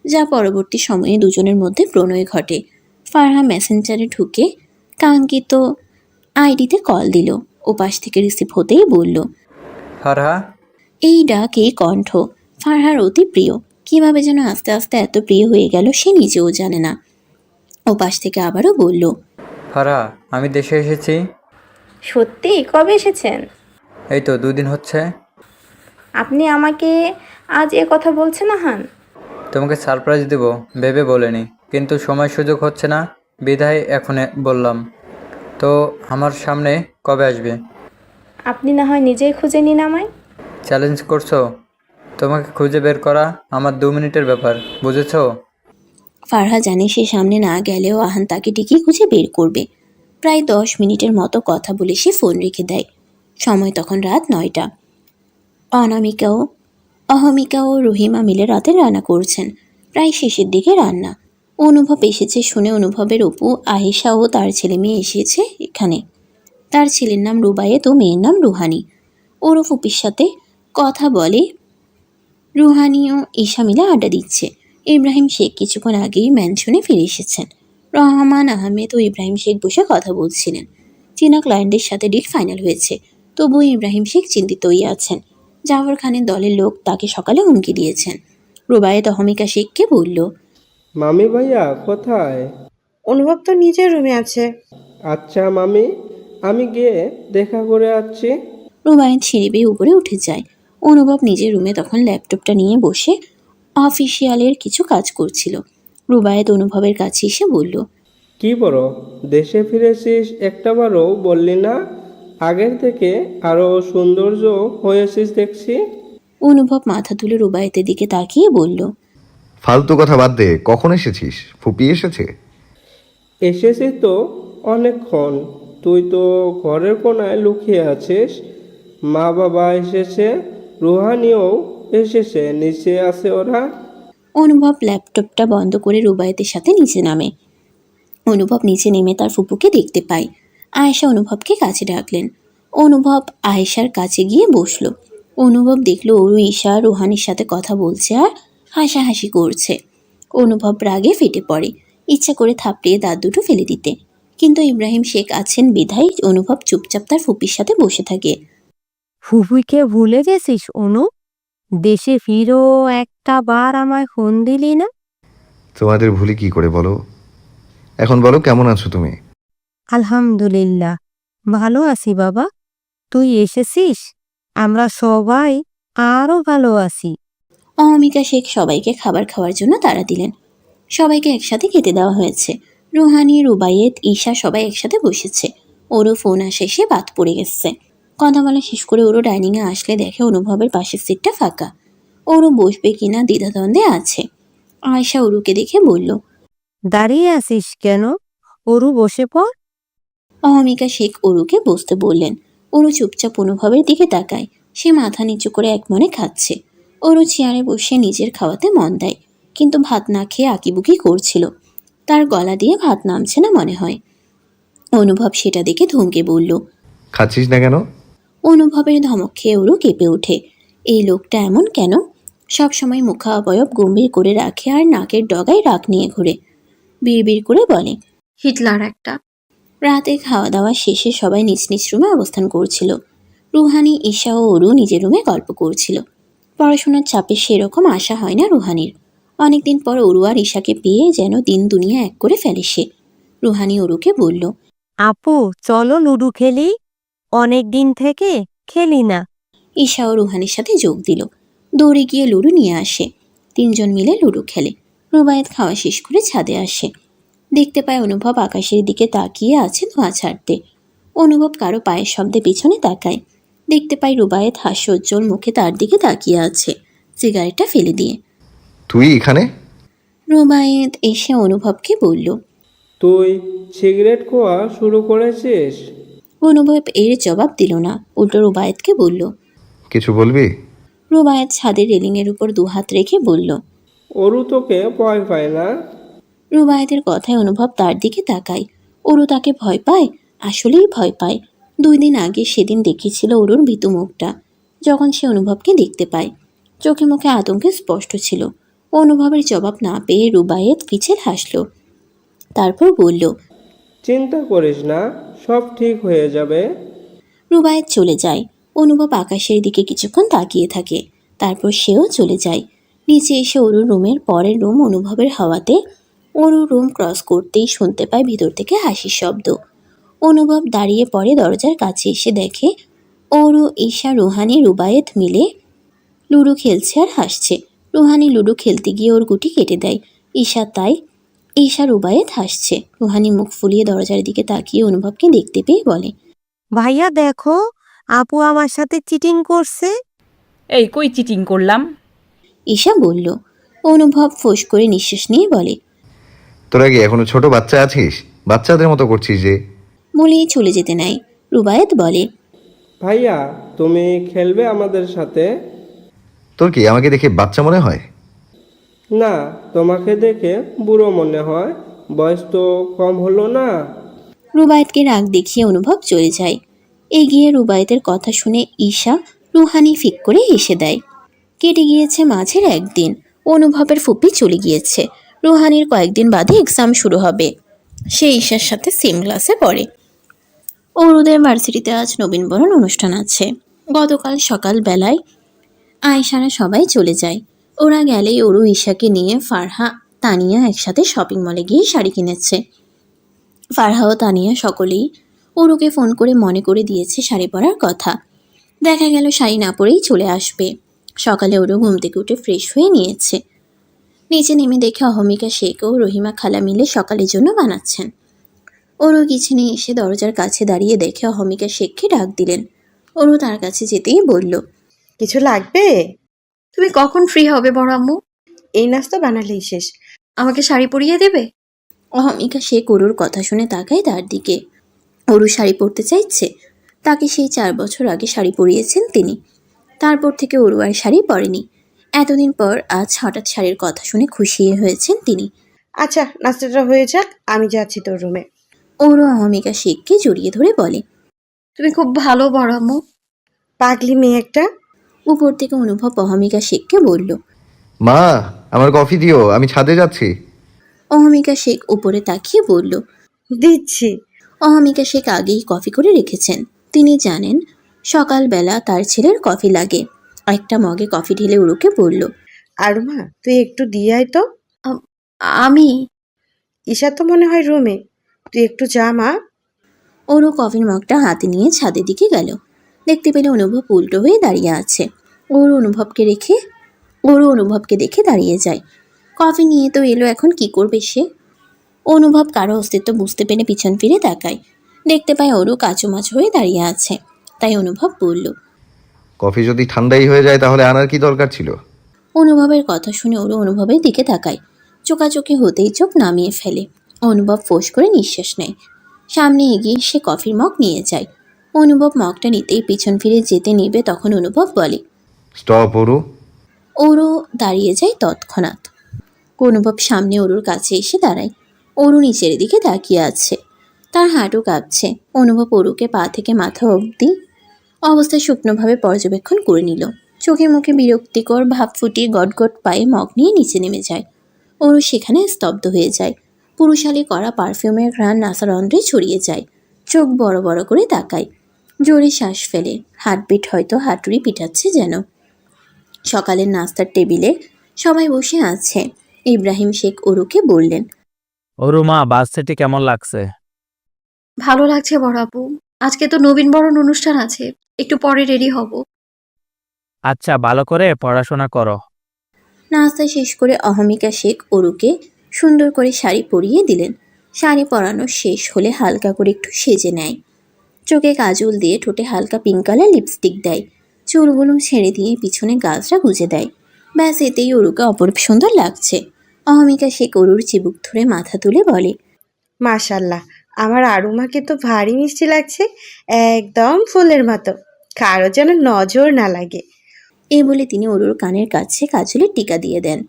Speaker 2: যা পরবর্তী সময়ে দুজনের মধ্যে প্রণয় ঘটে। ফারহা মেসেঞ্জারে ঢুকে কাঙ্ক্ষিত আইডিতে কল দিল। ওপাশ থেকে রিসিভ হতেই বলল,
Speaker 4: ফারহা,
Speaker 2: এই ডাক এই কণ্ঠ ফারহার অতি প্রিয়। কিভাবে যেন আস্তে আস্তে এত প্রিয় হয়ে গেল সে নিজেও জানে না। ওপাশ থেকে আবারও বলল,
Speaker 4: ফারহা, আমি দেশে এসেছি।
Speaker 8: সত্যি? কবে এসেছেন?
Speaker 4: এই তো 2 দিন হচ্ছে।
Speaker 8: আপনি আমাকে আজ এ কথা বলছেন আহান?
Speaker 4: তোমাকে সারপ্রাইজ দেব ভেবে বলিনি, কিন্তু সময় সুযোগ হচ্ছে না, বিধায় এখন বললাম। তো আমার সামনে কবে আসবে?
Speaker 8: আপনি না হয় নিজেই খুঁজে নিন আমায়।
Speaker 4: চ্যালেঞ্জ করছো? তোমাকে খুঁজে বের করা আমার 2 মিনিটের ব্যাপার, বুঝেছো?
Speaker 2: ফারহা জানে সে সামনে না গেলেও আহান তাকে ঠিকই খুঁজে বের করবে। প্রায় 10 মিনিটের মতো কথা বলে সে ফোন রেখে দেয়। সময় তখন রাত 9টা। অহমিকা ও রহিমা মিলে রাতে রান্না করছেন। প্রায় শেষের দিকে রান্না। অনুভব এসেছে শুনে অনুভবের অপু আহিসা ও তার ছেলে মেয়ে এসেছে এখানে। তার ছেলের নাম রুবায়েত ও মেয়ের নাম রুহানি। ওরফ অপির সাথে কথা বলে রুহানি ও ঈশা মিলে আড্ডা দিচ্ছে। ইব্রাহিম শেখ কিছুক্ষণ আগেই ম্যানশনে ফিরে এসেছেন। রহমান আহমেদ ও ইব্রাহিম শেখ বসে কথা বলছিলেন। চীনা ক্লায়েন্টের সাথে ডিল ফাইনাল হয়েছে, তবুও ইব্রাহিম শেখ চিন্তিতই আছেন। জাফর খানের দলের লোক তাকে সকালে হুমকি দিয়েছেন। রুবায়েত অহমিকা শেখকে বলল,
Speaker 14: মামি ভাইয়া কোথায়?
Speaker 7: অনুভব তো নিজের রুমে আছে।
Speaker 14: আচ্ছা মামি, আমি গিয়ে দেখা করে আসছি।
Speaker 2: রুবায়েত সিঁড়ি বেয়ে উপরে উঠে যায়। অনুভব নিজের রুমে তখন ল্যাপটপটা নিয়ে বসে অফিসিয়ালের কিছু কাজ করছিল। রুবায়েত অনুভবের কাছে এসে বলল,
Speaker 14: কি বড়, দেশে ফিরেছিস একটাবারও বললি না? আগের থেকে আরো সৌন্দর্য হয়েছিস দেখছি।
Speaker 2: অনুভব মাথা তুলে রুবায়েতের দিকে তাকিয়ে বলল,
Speaker 3: ফালতু কথা বাদ দে, কখন এসেছিস? ফুপি এসেছে?
Speaker 14: এসেছি তো অনেকক্ষণ, তুই তো ঘরের কোনায় লুকিয়ে আছিস। মা বাবা এসেছে, রুহানিও এসেছে, নিচে আছে ওরা।
Speaker 2: অনুভব ল্যাপটপটা বন্ধ করে রুবায়েতের সাথে নিচে নামে। অনুভব নিচে নেমে তার ফুপুকে দেখতে পায়। আয়েশা অনুভবকে কাছে ডাকলেন। অনুভব আয়েশার কাছে গিয়ে বসল। অনুভব দেখলো ওরু ঈশা রুহানির সাথে কথা বলছে আর হাসাহাসি করছে। অনুভব রাগে ফেটে পড়ে, ইচ্ছা করে থাপড়িয়ে দাঁত দুটো ফেলে দিতে, কিন্তু ইব্রাহিম শেখ আছেন বিধায় অনুভব চুপচাপ তার ফুপির সাথে বসে থাকে।
Speaker 11: ফুফুইকে ভুলে গেছিস অনু? দেশে ফিরো একটা বার আমায় ফোন দিলি না?
Speaker 3: তোমাদের ভুলি কি করে বলো? এখন বলো, কেমন আছো তুমি?
Speaker 11: আলহামদুলিল্লাহ ভালো আছি বাবা। তুই এসেছিস, আমরা সবাই আরো ভালো আছি।
Speaker 2: অহমিকা শেখ সবাইকে খাবার খাওয়ার জন্য তাড়া দিলেন। সবাইকে একসাথে খেতে দেওয়া হয়েছে। রুহানি, রুবায়েত, ঈশা সবাই একসাথে বসেছে। ওরও ফোন আসে, সে বাদ পড়ে গেছে। কথা বলা শেষ করে ওরও ডাইনিংয়ে আসলে দেখে অনুভবের পাশের সিটটা ফাঁকা। ওরও বসবে কিনা দ্বিধাদ্বন্দ্বে আছে। আয়েশা ওরুকে দেখে বলল,
Speaker 11: দাঁড়িয়ে আছিস কেন? ওরু বসে পড়।
Speaker 2: অহমিকা শেখ ওরুকে বসতে বললেন। ওরু চুপচাপ অনুভবের দিকে তাকায়। সে মাথা নিচু করে একমনে খাচ্ছে। ওরু চেয়ারে বসে নিজের খাওয়াতে মন দেয়, কিন্তু ভাত না খেয়ে আঁকিবুকি করছিল। তার গলা দিয়ে ভাত নামছে না মনে হয়। অনুভব সেটা দেখে ধমকে বলল,
Speaker 3: খাচ্ছিস না কেন?
Speaker 2: অনুভবের ধমক খেয়ে ওরু কেঁপে ওঠে। এই লোকটা এমন কেন? সবসময় মুখা অবয়ব গম্ভীর করে রাখে আর নাকের ডগায় রাগ নিয়ে ঘুরে। বিড়বিড় করে বলে,
Speaker 6: হিটলার একটা।
Speaker 2: রাতে খাওয়া দাওয়া শেষে সবাই নিজ নিজ রুমে অবস্থান করছিল। রুহানি, ঈশা ও ওরু নিজের রুমে গল্প করছিল। পড়াশোনার চাপে সেরকম আশা হয় না রুহানির। অনেকদিন পর ওরু আর ঈশাকে পেয়ে যেন দিন দুনিয়া এক করে ফেলে সে। রুহানি ওরুকে বলল,
Speaker 11: আপু চলো লুডু খেলি, অনেক দিন থেকে খেলি না।
Speaker 2: ঈশা ও রুহানির সাথে যোগ দিল। দৌড়ে গিয়ে লুডু নিয়ে আসে। 3জন মিলে লুডু খেলে। রুবায়েত খাওয়া শেষ করে ছাদে আসে। দেখতে পায় অনুভব আকাশের দিকে তাকিয়ে আছে ধোঁয়া ছাড়তে। অনুভব কারো পায়ের শব্দে পিছনে তাকায়। দেখতে পায় রুবায়েত হাস্যোজ্জ্বল মুখে তার দিকে তাকিয়ে আছে, সিগারেটটা ফেলে দিয়ে।
Speaker 3: তুই এখানে?
Speaker 2: রুবায়েত এসে অনুভবকে বলল।
Speaker 14: তুই সিগারেট খাওয়া শুরু করেছিস?
Speaker 2: অনুভব এর জবাব দিল না, উল্টো রুবায়েতকে বলল।
Speaker 3: কিছু বলবি?
Speaker 2: রুবায়েত ছাদের রেলিংয়ের উপর দুহাত রেখে বলল।
Speaker 14: অরু তোকে ভয় পায় না?
Speaker 2: রুবায়েতের কথায় অনুভব তার দিকে তাকায়। অরু তাকে ভয় পায়? আসলেই ভয় পায়। 2 দিন আগে সেদিন দেখেছিল অরুর ভীতু মুখটা, যখন সে অনুভবকে দেখতে পায়। চোখে মুখে আতঙ্কে স্পষ্ট ছিল। অনুভবের জবাব না পেয়ে রুবায়েত পিছে হাসল, তারপর বলল।
Speaker 14: চিন্তা করিস না, সব ঠিক হয়ে যাবে।
Speaker 2: রুবায়েত চলে যায়। অনুভব আকাশের দিকে কিছুক্ষণ তাকিয়ে থাকে, তারপর সেও চলে যায়। নিচে এসে অরুর রুমের পরের রুম অনুভবের হাওয়াতে অরুর রুম ক্রস করতেই শুনতে পায় ভিতর থেকে হাসির শব্দ। অনুভব দাঁড়িয়ে পড়ে দরজার কাছে, এসে দেখে অরু, ঈশা, রুহানি, রুবায়েত মিলে লুডো খেলছে আর হাসছে। রুহানি লুডো খেলতে গিয়ে ওর গুটি কেটে দেয়। ঈশা রুবায়েত হাসছে। রুহানি মুখ ফুলিয়ে দরজার দিকে তাকিয়ে অনুভবকে দেখতে পেয়ে বলে।
Speaker 11: ভাইয়া দেখো, আপু আমার সাথে চিটিং করছে।
Speaker 5: এই কই চিটিং করলাম?
Speaker 2: ঈশা বলল। অনুভব ফোঁস করে নিঃশ্বাস নিয়ে বলে।
Speaker 3: তোরা কি এখনো ছোট বাচ্চা আছিস? বাচ্চাদের মতো করছিস যে।
Speaker 2: বলেই চলে যেতে নাই। রুবায়েত বলে।
Speaker 14: ভাইয়া, তুমি খেলবে আমাদের সাথে?
Speaker 3: তোর কি আমাকে দেখে বাচ্চা মনে হয়?
Speaker 14: না, তোমাকে দেখে বুড়ো মনে হয়। বয়স তো কম হলো না?
Speaker 2: রুবায়েতকে রাগ দেখিয়ে অনুভব চলে যায়। এগিয়ে রুবায়েতের কথা শুনে ঈশা রুহানি ফিক করে হেসে দেয়। কেটে গিয়েছে মাঝের 1 দিন। অনুভবের ফুপি চলে গিয়েছে। রুহানির কয়েকদিন বাদে এক্সাম শুরু হবে। সে ঈশার সাথে সেম ক্লাসে পড়ে। অরুদের ভার্সিটিতে আজ নবীনবরণ অনুষ্ঠান আছে। গতকাল সকাল বেলায় আয়েশারা সবাই চলে যায়। ওরা গেলেই অরু ঈশাকে নিয়ে ফারহা, তানিয়া একসাথে শপিং মলে গিয়ে শাড়ি কিনেছে। ফারহা ও তানিয়া সকলেই অরুকে ফোন করে মনে করে দিয়েছে শাড়ি পরার কথা। দেখা গেল শাড়ি না পরেই চলে আসবে। সকালে অরু ঘুম থেকে উঠে ফ্রেশ হয়ে নিয়েছে। নিচে নেমে দেখে অহমিকা শেখ ও রহিমা খালা মিলে সকালের জন্য বানাচ্ছেন। অরু কিচেনে এসে দরজার কাছে দাঁড়িয়ে দেখে অহমিকা শেখকে ডাক দিলেন। অরু তার কাছে যেতেই বলল।
Speaker 7: কিছু লাগবে?
Speaker 6: তুমি কখন ফ্রি হবে বড় আম্মু?
Speaker 7: এই নাস্তা বানালেই শেষ।
Speaker 6: আমাকে শাড়ি পরিয়ে দেবে?
Speaker 2: অহমিকা শেখ অরুর কথা শুনে তাকায় তার দিকে। অরু শাড়ি পরতে চাইছে। তাকে সেই 4 বছর আগে শাড়ি পরিয়েছেন তিনি। তারপর থেকে অরু আর শাড়ি পরেনি। এতদিন পর আজ হঠাৎ শাড়ির কথা শুনে খুশি হয়েছেন তিনি।
Speaker 7: আচ্ছা, নাস্তাটা হয়ে যাক, আমি যাচ্ছি তোর রুমে।
Speaker 2: অরু অহমিকা শেখকে জড়িয়ে ধরে বলে।
Speaker 6: তুমি খুব ভালো বড় আম্মু।
Speaker 7: পাগলি মেয়ে একটা।
Speaker 2: উপর থেকে অনুভব অহমিকা শেখকে বলল।
Speaker 3: মা, আমার কফি দিও, আমি ছাদে যাচ্ছি।
Speaker 2: অহমিকা শেখ উপরে তাকিয়ে বলল।
Speaker 7: দিচ্ছি।
Speaker 2: অহমিকা শেখ আগেই কফি করে রেখেছেন। তিনি জানেন সকালবেলা তার ছেলের কফি লাগে। একটা মগে কফি ঢেলে উরুকে বলল।
Speaker 7: আর মা, তুই একটু দিয়ে আয় তো।
Speaker 6: আমি?
Speaker 7: ঈশা তো মনে হয় রুমে, তুই একটু যা মা।
Speaker 2: ওরও কফির মগটা হাতে নিয়ে ছাদের দিকে গেল। দেখতে পেলে অনুভব উল্টো হয়ে দাঁড়িয়ে আছে। ওরও অনুভবকে দেখে দাঁড়িয়ে যায়। কফি নিয়ে তো এলো, এখন কি করবে সে? অনুভব কারো অস্তিত্ব বুঝতে পেরে পিছন ফিরে তাকায়। দেখতে পায় ওরও কাচুমাচ হয়ে দাঁড়িয়ে আছে। তাই অনুভব বলল।
Speaker 3: কফি যদি ঠান্ডাই হয়ে যায় তাহলে আনার কি দরকার ছিল?
Speaker 2: অনুভবের কথা শুনে ওরও অনুভবের দিকে তাকায়। চোখাচোখি হতেই চোখ নামিয়ে ফেলে। অনুভব ফোঁস করে নিঃশ্বাস নেয়। সামনে এগিয়ে সে কফির মগ নিয়ে যায়। অনুভব মগটা নিতেই পিছন ফিরে যেতে নিবে, তখন অনুভব বলে।
Speaker 3: স্টপ অরু।
Speaker 2: ওরও দাঁড়িয়ে যায় তৎক্ষণাৎ। অনুভব সামনে অরুর কাছে এসে দাঁড়ায়। অরু নিচের দিকে তাকিয়ে আছে, তার হাঁটু কাঁপছে। অনুভব অরুকে পা থেকে মাথা অবধি অবস্থা শুকনোভাবে পর্যবেক্ষণ করে নিল। চোখে মুখে বিরক্তিকর ভাব ফুটিয়ে গটগট পায়ে মগ নিয়ে নিচে নেমে যায়। অরু সেখানে স্তব্ধ হয়ে যায়। পুরুষালী করা পারফিউমের ঘ্রাণ নাসারন্ধ্রে ছড়িয়ে যায়। চোখ বড় বড় করে তাকায়, জোরে শ্বাস ফেলে। হার্টবিট হয়তো হাঁটুরি পিটাচ্ছে যেন। সকালের নাস্তার টেবিলে সবাই বসে আছে। ইব্রাহিম শেখ অরুকে বললেন।
Speaker 9: অরু মা, ভার্সিটি কেমন লাগছে?
Speaker 6: ভালো লাগছে বড় আপু। আজকে তো নবীনবরণ অনুষ্ঠান আছে, একটু পরে রেডি হব।
Speaker 9: আচ্ছা, ভালো করে পড়াশোনা করো।
Speaker 2: নাস্তা শেষ করে অহমিকা শেখ অরুকে সুন্দর করে শাড়ি পরিয়ে দিলেন। শাড়ি পরানো শেষ হলে হালকা করে একটু সেজে নেয়, চোখে কাজল দিয়ে ঠোঁটে হালকা পিঙ্ক কালার লিপস্টিক দেয়, চুলগুলো ছেড়ে দিয়ে পিছনে গাছটা গুজে দেয়। ব্যাস এতেই অরুকে অপরূপ সুন্দর লাগছে। অহমিকা শেখ অরুর চিবুক ধরে মাথা তুলে বলে,
Speaker 7: মাশাল্লাহ, আমার আরুমাকে তো ভারী মিষ্টি লাগছে, একদম ফুলের মতো, কারো যেন নজর না লাগে।
Speaker 2: এই বলে তিনি অরুর কানের কাছে কাজলের টিকা দিয়ে দেন।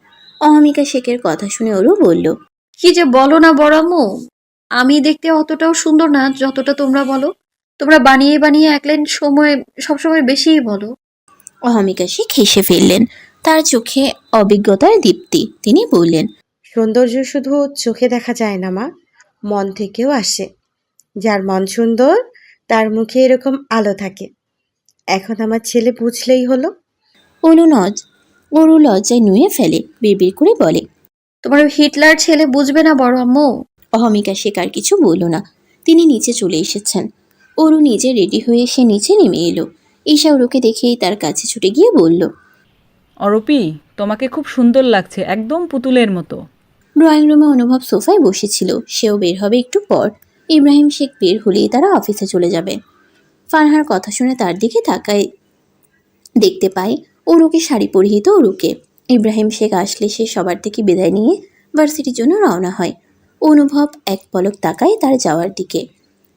Speaker 2: অহমিকা শেখের কথা শুনে অরু বলল,
Speaker 6: কি যে বলো না বড় আম্মু, আমি দেখতে অতটাও সুন্দর না যতটা তোমরা বলো। তোমরা বানিয়ে বানিয়ে এক লাইন সময় সবসময় বেশিই বলো।
Speaker 2: অহমিকা শেখ হেসে ফেললেন, তার চোখে অভিজ্ঞতার দীপ্তি। তিনি বললেন,
Speaker 7: সৌন্দর্য শুধু চোখে দেখা যায় না মা, মন থেকেও আসে। যার মন সুন্দর তার মুখে এরকম আলো থাকে। এখন আমার ছেলে বুঝলেই হলো।
Speaker 2: অরু লজ্জায় নুয়ে ফেলে, বিড়বিড় করে বলে,
Speaker 6: তোমার ওই হিটলার ছেলে বুঝবে না বড় আম্মু।
Speaker 2: অহমিকা শেখ আর কিছু বলল না, তিনি নিচে চলে এসেছেন। অরু নিজে রেডি হয়ে সে নিচে নেমে এলো। ঈশা অরুকে দেখেই তার কাছে ছুটে গিয়ে বলল,
Speaker 5: অরূপী, তোমাকে খুব সুন্দর লাগছে, একদম পুতুলের মতো।
Speaker 2: ড্রয়িং রুমে অনুভব সোফায় বসেছিল, সেও বের হবে একটু পর। ইব্রাহিম শেখ বের হলেই তারা অফিসে চলে যাবে। ফারহার কথা শুনে তার দিকে তাকায়, দেখতে পায় অরুকে শাড়ি পরিহিত অরুকে। ইব্রাহিম শেখ আসলে সে সবার থেকে বিদায় নিয়ে ভার্সিটির জন্য রওনা হয়। অনুভব এক পলক তাকায় তার যাওয়ার দিকে।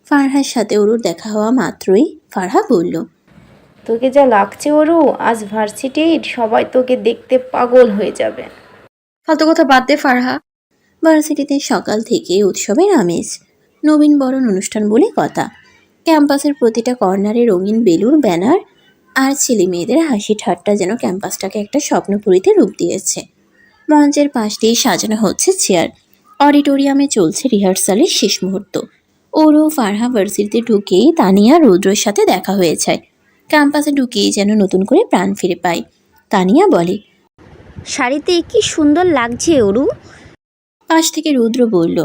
Speaker 2: ফারহার সাথে অরুর দেখা হওয়া মাত্রই ফারহা বলল,
Speaker 8: তোকে যা লাগছে অরু, আজ ভার্সিটির সবাই তোকে দেখতে পাগল হয়ে যাবে।
Speaker 6: ফালতু কথা বাদ দে ফারহা।
Speaker 2: ভার্সিটিতে সকাল থেকে উৎসবের আমেজ, নবীন বরণ অনুষ্ঠান বলে কথা। ক্যাম্পাসের প্রতিটা কর্নারে রঙিন বেলুন, ব্যানার আর ছেলে মেয়েদের হাসি ঠাট্টা যেন ক্যাম্পাসটাকে একটা স্বপ্নপুরীতে রূপ দিয়েছে। মঞ্চের পাশ দিয়ে সাজানো হচ্ছে চেয়ার। অডিটোরিয়ামে চলছে রিহার্সালের শেষ মুহূর্ত। ওরও ফারহা ভার্সিটিতে ঢুকেই তানিয়া রৌদ্রের সাথে দেখা হয়ে যায়। ক্যাম্পাসে ঢুকেই যেন নতুন করে প্রাণ ফিরে পায়। তানিয়া বলে,
Speaker 11: শাড়িতে কি সুন্দর লাগছে অরু।
Speaker 2: পাশ থেকে রৌদ্র বলল,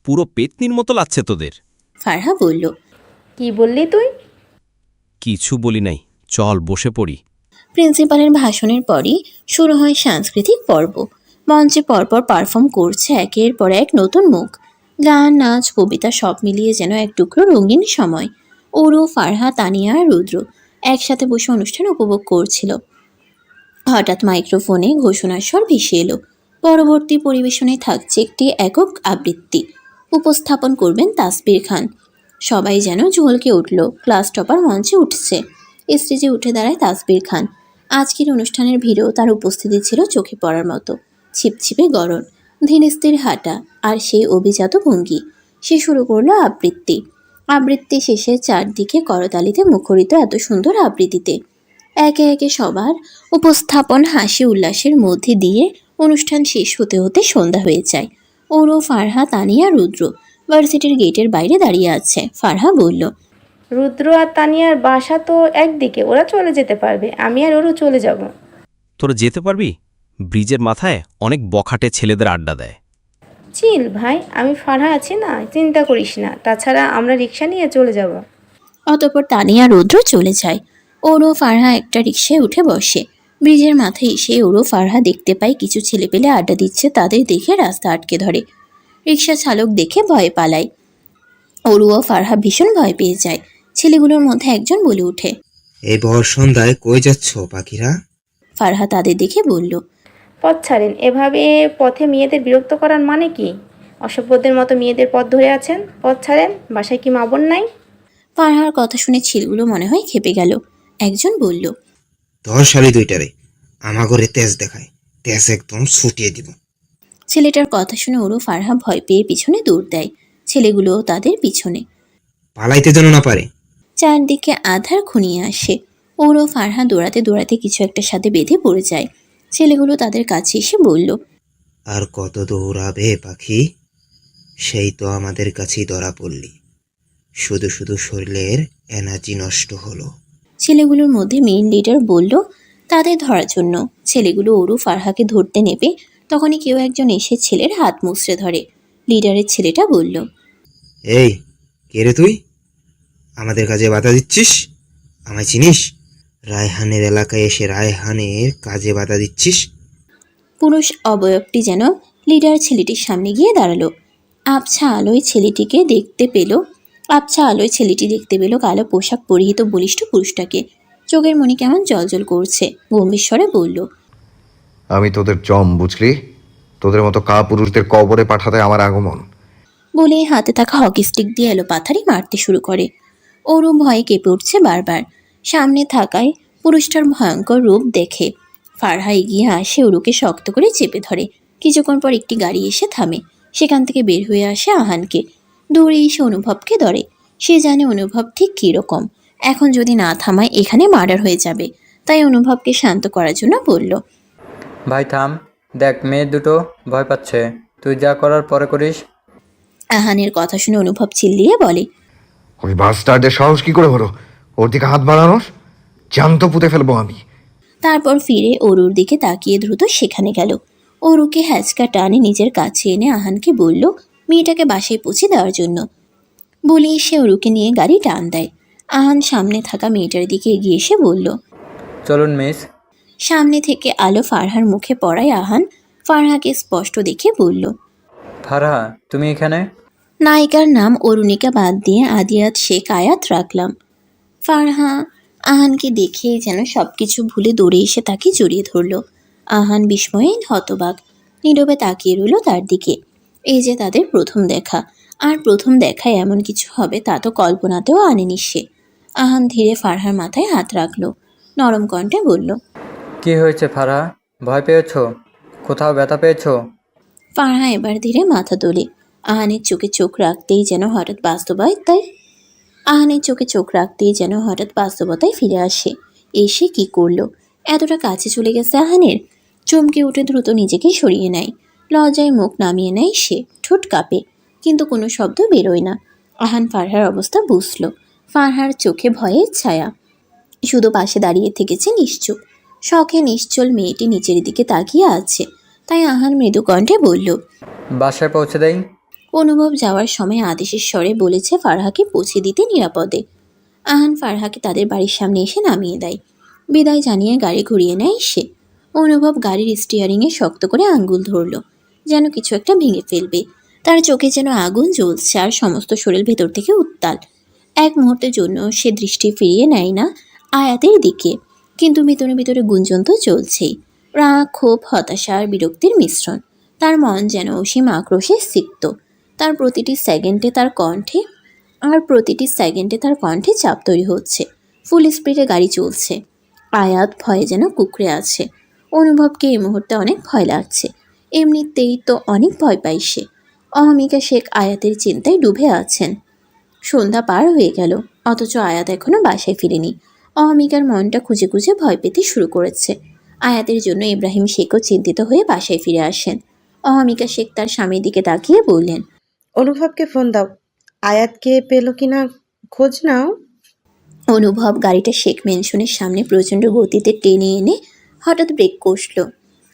Speaker 13: পুরো পেতনির মতো লাগছে তোদের।
Speaker 2: ফারহা বলল,
Speaker 8: কি বললি তুই?
Speaker 13: কিছু বলি নাই, চল বসে পড়ি।
Speaker 2: প্রিন্সিপালের ভাষণের পরই শুরু হয় সাংস্কৃতিক পর্ব। মঞ্চে পরপর পারফর্ম করছে একের পর এক নতুন মুখ। গান, নাচ, কবিতা সব মিলিয়ে যেন এক টুকরো রঙিন সময়। ওরও, ফারহা, তানিয়া আর রুদ্র একসাথে বসে অনুষ্ঠান উপভোগ করছিল। হঠাৎ মাইক্রোফোনে ঘোষণার স্বর ভেসে এলো। পরবর্তী পরিবেশনে থাকছে একটি একক আবৃত্তি। উপস্থাপন করবেন তাসবির খান। সবাই যেন ঝলকে উঠল। ক্লাস টপার মঞ্চে উঠছে। স্টেজে উঠে দাঁড়ায় তাসবির খান। আজকের অনুষ্ঠানের ভিড়েও তার উপস্থিতি ছিল চোখে পড়ার মতো। ছিপছিপে গরম, ধীরস্থির হাঁটা আর সেই অভিজাত ভঙ্গি। সে শুরু করলো আবৃত্তি। আবৃত্তি শেষে চারদিকে করতালিতে মুখরিত। এত সুন্দর আবৃত্তিতে একে একে সবার উপস্থাপন, হাসি উল্লাসের মধ্যে দিয়ে অনুষ্ঠান শেষ হতে হতে সন্ধ্যা হয়ে যায়। ওরও, ফারহা, তানিয়া, রুদ্র ভার্সিটির গেটের বাইরে দাঁড়িয়ে আছে। ফারহা বলল,
Speaker 8: রুদ্র আর তানিয়ার বাসা তো একদিকে, ওরা চলে যেতে পারবে, আমি আর ওরও চলে যাব।
Speaker 13: তোরা যেতে পারবি? ব্রিজের মাথায় অনেক বখাটে ছেলেদের আড্ডা দেয়।
Speaker 8: চিল ভাই, আমি ফারহা আছি না, চিন্তা করিস না। তাছাড়া আমরা রিক্সা নিয়ে চলে যাব।
Speaker 2: অতঃপর তানিয়া, রুদ্র চলে যায়। ওরও, ফারহা একটা রিকশায় উঠে বসে। ব্রিজের মাথায় এসে ওরও, ফারহা দেখতে পায় কিছু ছেলেপেলে আড্ডা দিচ্ছে। তাদের দেখে রাস্তা আটকে ধরে। রিকশা চালক দেখে ভয় পালায়। ওরু ও ফারহা ভীষণ ভয় পেয়ে যায়। ছেলেগুলোর মধ্যে একজন বলে ওঠে,
Speaker 10: এই ভর সন্ধ্যায় কই যাচ্ছ পাখিরা?
Speaker 2: ফারহা তাদের দেখে বলল,
Speaker 8: পথ ছাড়েন, এভাবে পথে মেয়েদের বিরক্ত করার মানে কি? অসভ্যদের মতো মেয়েদের পথ ধরে আছেন, পথ ছাড়েন। বাসায় কি মা বোন নাই?
Speaker 2: ফারহার কথা শুনে ছেলেগুলো মনে হয় খেপে গেল। একজন বলল,
Speaker 10: ধর শালি দুইটারে, আমা ঘরে তেজ দেখায়, তেজ একদম ছুটিয়ে দিব।
Speaker 2: ছেলেটার কথা শুনে ওরও, ফারহা ভয় পেয়ে পিছনে দৌড় দেয়। ছেলেগুলোও তাদের পিছনে।
Speaker 10: পালাইতে যেন না পারে।
Speaker 2: চারদিকে আধার ঘনিয়ে আসে। ওরও, ফারহা দৌড়াতে দৌড়াতে কিছু একটা সাথে বেঁধে পড়ে যায়। ছেলেগুলো তাদের কাছে এসে বলল,
Speaker 10: আর কত দৌড়াবে পাখি? সেই তো আমাদের কাছেই ধরা পড়লি। শুধু শুধু শরীরের এনার্জি নষ্ট হলো।
Speaker 2: ছেলেগুলোর মধ্যে মেইন লিডার বলল তাদের ধরার জন্য। ছেলেগুলো ওরু, ফারহাকে ধরতে নেবে, তখনই কেউ একজন এসে ছেলের হাত মুচড়ে ধরে। লিডারের ছেলেটা বলল,
Speaker 10: এই কে রে তুই? আমাদের কাজে বাধা দিচ্ছিস? আমায় চিনিস? রায়হানের এলাকায় এসে রায়হানের কাজে বাধা দিচ্ছিস?
Speaker 2: পুরুষ অবয়বটি যেন লিডার ছেলেটির সামনে গিয়ে দাঁড়ালো। আবছা আলোয় ছেলেটিকে দেখতে পেল আবছা আলোয় ছেলেটি দেখতে পেল কালো পোশাক পরিহিত বলিষ্ঠ পুরুষটাকে। চোখের মনি কেমন জলজল করছে। গম্ভীর স্বরে বলল,
Speaker 3: আমি তোদের জম, বুঝলি? তোদের মতো পুরুষদের কবরে পাঠাতে আমার আগমন।
Speaker 2: বলে হাতে থাকা হকি স্টিক দিয়ে এলো পাথারি মারতে শুরু করে। ওরও ভয়ে কেঁপে উঠছে বারবার। সামনে থাকায় পুরুষটার ভয়ঙ্কর রূপ দেখে ফারহা এগিয়ে আসে, ওরুকে শক্ত করে চেপে ধরে। কিছুক্ষণ পর একটি গাড়ি এসে থামে। সেখান থেকে বের হয়ে আসে আহানকে। দৌড়ে এসে অনুভবকে ধরে। সে জানে অনুভব ঠিক কীরকম। এখন যদি না থামায় এখানে মার্ডার হয়ে যাবে। তাই অনুভবকে শান্ত করার জন্য বলল,
Speaker 4: ভাই থাম, দেখ মেয়ে দুটো ভয় পাচ্ছে, তুই যা করার পরে করিস।
Speaker 2: আহানের কথা শুনে অনুভব চিল্লিয়ে বলে,
Speaker 3: ওই বাস্টারদের সাহস কি করে হলো ওর দিকে হাত বাড়ানোর? জ্যান্ত পুঁতে ফেলবো আমি।
Speaker 2: তারপর ফিরে অরুর দিকে তাকিয়ে দ্রুত সেখানে গেল। অরুকে হ্যাচকা টানে নিজের কাছে এনে আহানকে বলল মেয়েটাকে বাসায় পৌঁছে দেওয়ার জন্য। বলে সে অরুকে নিয়ে গাড়ি টান দেয়। আহান সামনে থাকা মেয়েটার দিকে এগিয়ে এসে বলল,
Speaker 4: চলুন মিস।
Speaker 2: সামনে থেকে আলো ফারহার মুখে পড়ায় আহান ফারহাকে স্পষ্ট দেখে বলল,
Speaker 4: ফারহা তুমি এখানে?
Speaker 2: নায়িকার নাম অরুণিকা বাদ দিয়ে আদিয়াত শেখ আয়াত রাখলাম। ফারহা আহানকে দেখে যেন সবকিছু ভুলে দৌড়ে এসে তাকে জড়িয়ে ধরল। আহান বিস্ময়ে হতবাক, নীরবে তাকিয়ে রইল তার দিকে। এই যে তাদের প্রথম দেখা, আর প্রথম দেখায় এমন কিছু হবে তা তো কল্পনাতেও আনেনি সে। আহান ধীরে ফারহার মাথায় হাত রাখল, নরম কণ্ঠে বলল,
Speaker 4: কি হয়েছে ফারহা? ভয় পেয়েছো? কোথাও ব্যথা পেয়েছো?
Speaker 2: ফারহা এবার ধীরে মাথা তোলে। আহানের চোখে চোখ রাখতেই যেন হঠাৎ বাস্তবতায় ফিরে আসে। এসে কি করলো? এতটা কাছে চলে গেছে আহানের। চমকে উঠে দ্রুত নিজেকে সরিয়ে নেয়। লজ্জায় মুখ নামিয়ে নেয় সে। ঠোঁট কাঁপে, কিন্তু কোনো শব্দ বেরোয় না। আহান ফারহার অবস্থা বুঝল। ফারহার চোখে ভয়ের ছায়া। শুধু পাশে দাঁড়িয়ে থেকেছে নিশ্চুপ। শখে নিশ্চল মেয়েটি নিচের দিকে তাকিয়ে আছে। তাই আহান মৃদু কণ্ঠে বলল,
Speaker 4: বাসায় পৌঁছে দেই?
Speaker 2: অনুভব যাওয়ার সময় আদেশের স্বরে বলেছে ফারহাকে পৌঁছে দিতে নিরাপদে। আহান ফারহাকে তাদের বাড়ির সামনে এসে নামিয়ে দেয়। বিদায় জানিয়ে গাড়ি ঘুরিয়ে নেয় সে। অনুভব গাড়ির স্টিয়ারিংয়ে শক্ত করে আঙ্গুল ধরল, যেন কিছু একটা ভেঙে ফেলবে। তার চোখে যেন আগুন জ্বলছে, আর সমস্ত শরীর ভেতর থেকে উত্তাল। এক মুহূর্তের জন্য সে দৃষ্টি ফিরিয়ে নেয় না আয়াতের দিকে, কিন্তু ভিতরে ভিতরে গুঞ্জন তো চলছেই। রাগ, ক্ষোভ, হতাশা আর বিরক্তির মিশ্রণ। তার মন যেন অসীম আক্রোশে সিক্ত। প্রতিটি সেকেন্ডে তার কণ্ঠে চাপ তৈরি হচ্ছে। ফুল স্পিডে গাড়ি চলছে। আয়াত ভয়ে যেন কুঁকড়ে আছে। অনুভবকে এই মুহূর্তে অনেক ভয় লাগছে। এমনিতেই তো অনেক ভয় পাই সে। অহমিকা শেখ আয়াতের চিন্তায় ডুবে আছেন। সন্ধ্যা পার হয়ে গেল, অথচ আয়াত এখনো বাসায় ফিরেনি। অহমিকার মনটা খুঁজে খুঁজে ভয় পেতে শুরু করেছে। আয়াতের জন্য ইব্রাহিম শেখও চিন্তিত হয়ে বাসায় ফিরে আসেন। অহমিকা শেখ তার স্বামীর দিকে তাকিয়ে বললেন,
Speaker 7: অনুভবকে ফোন দাও, আয়াতকে পেলো কিনা খোঁজ নাও।
Speaker 2: অনুভব গাড়িটা শেখ মেনশনের সামনে প্রচণ্ড গতিতে টেনে এনে হঠাৎ ব্রেক কষল।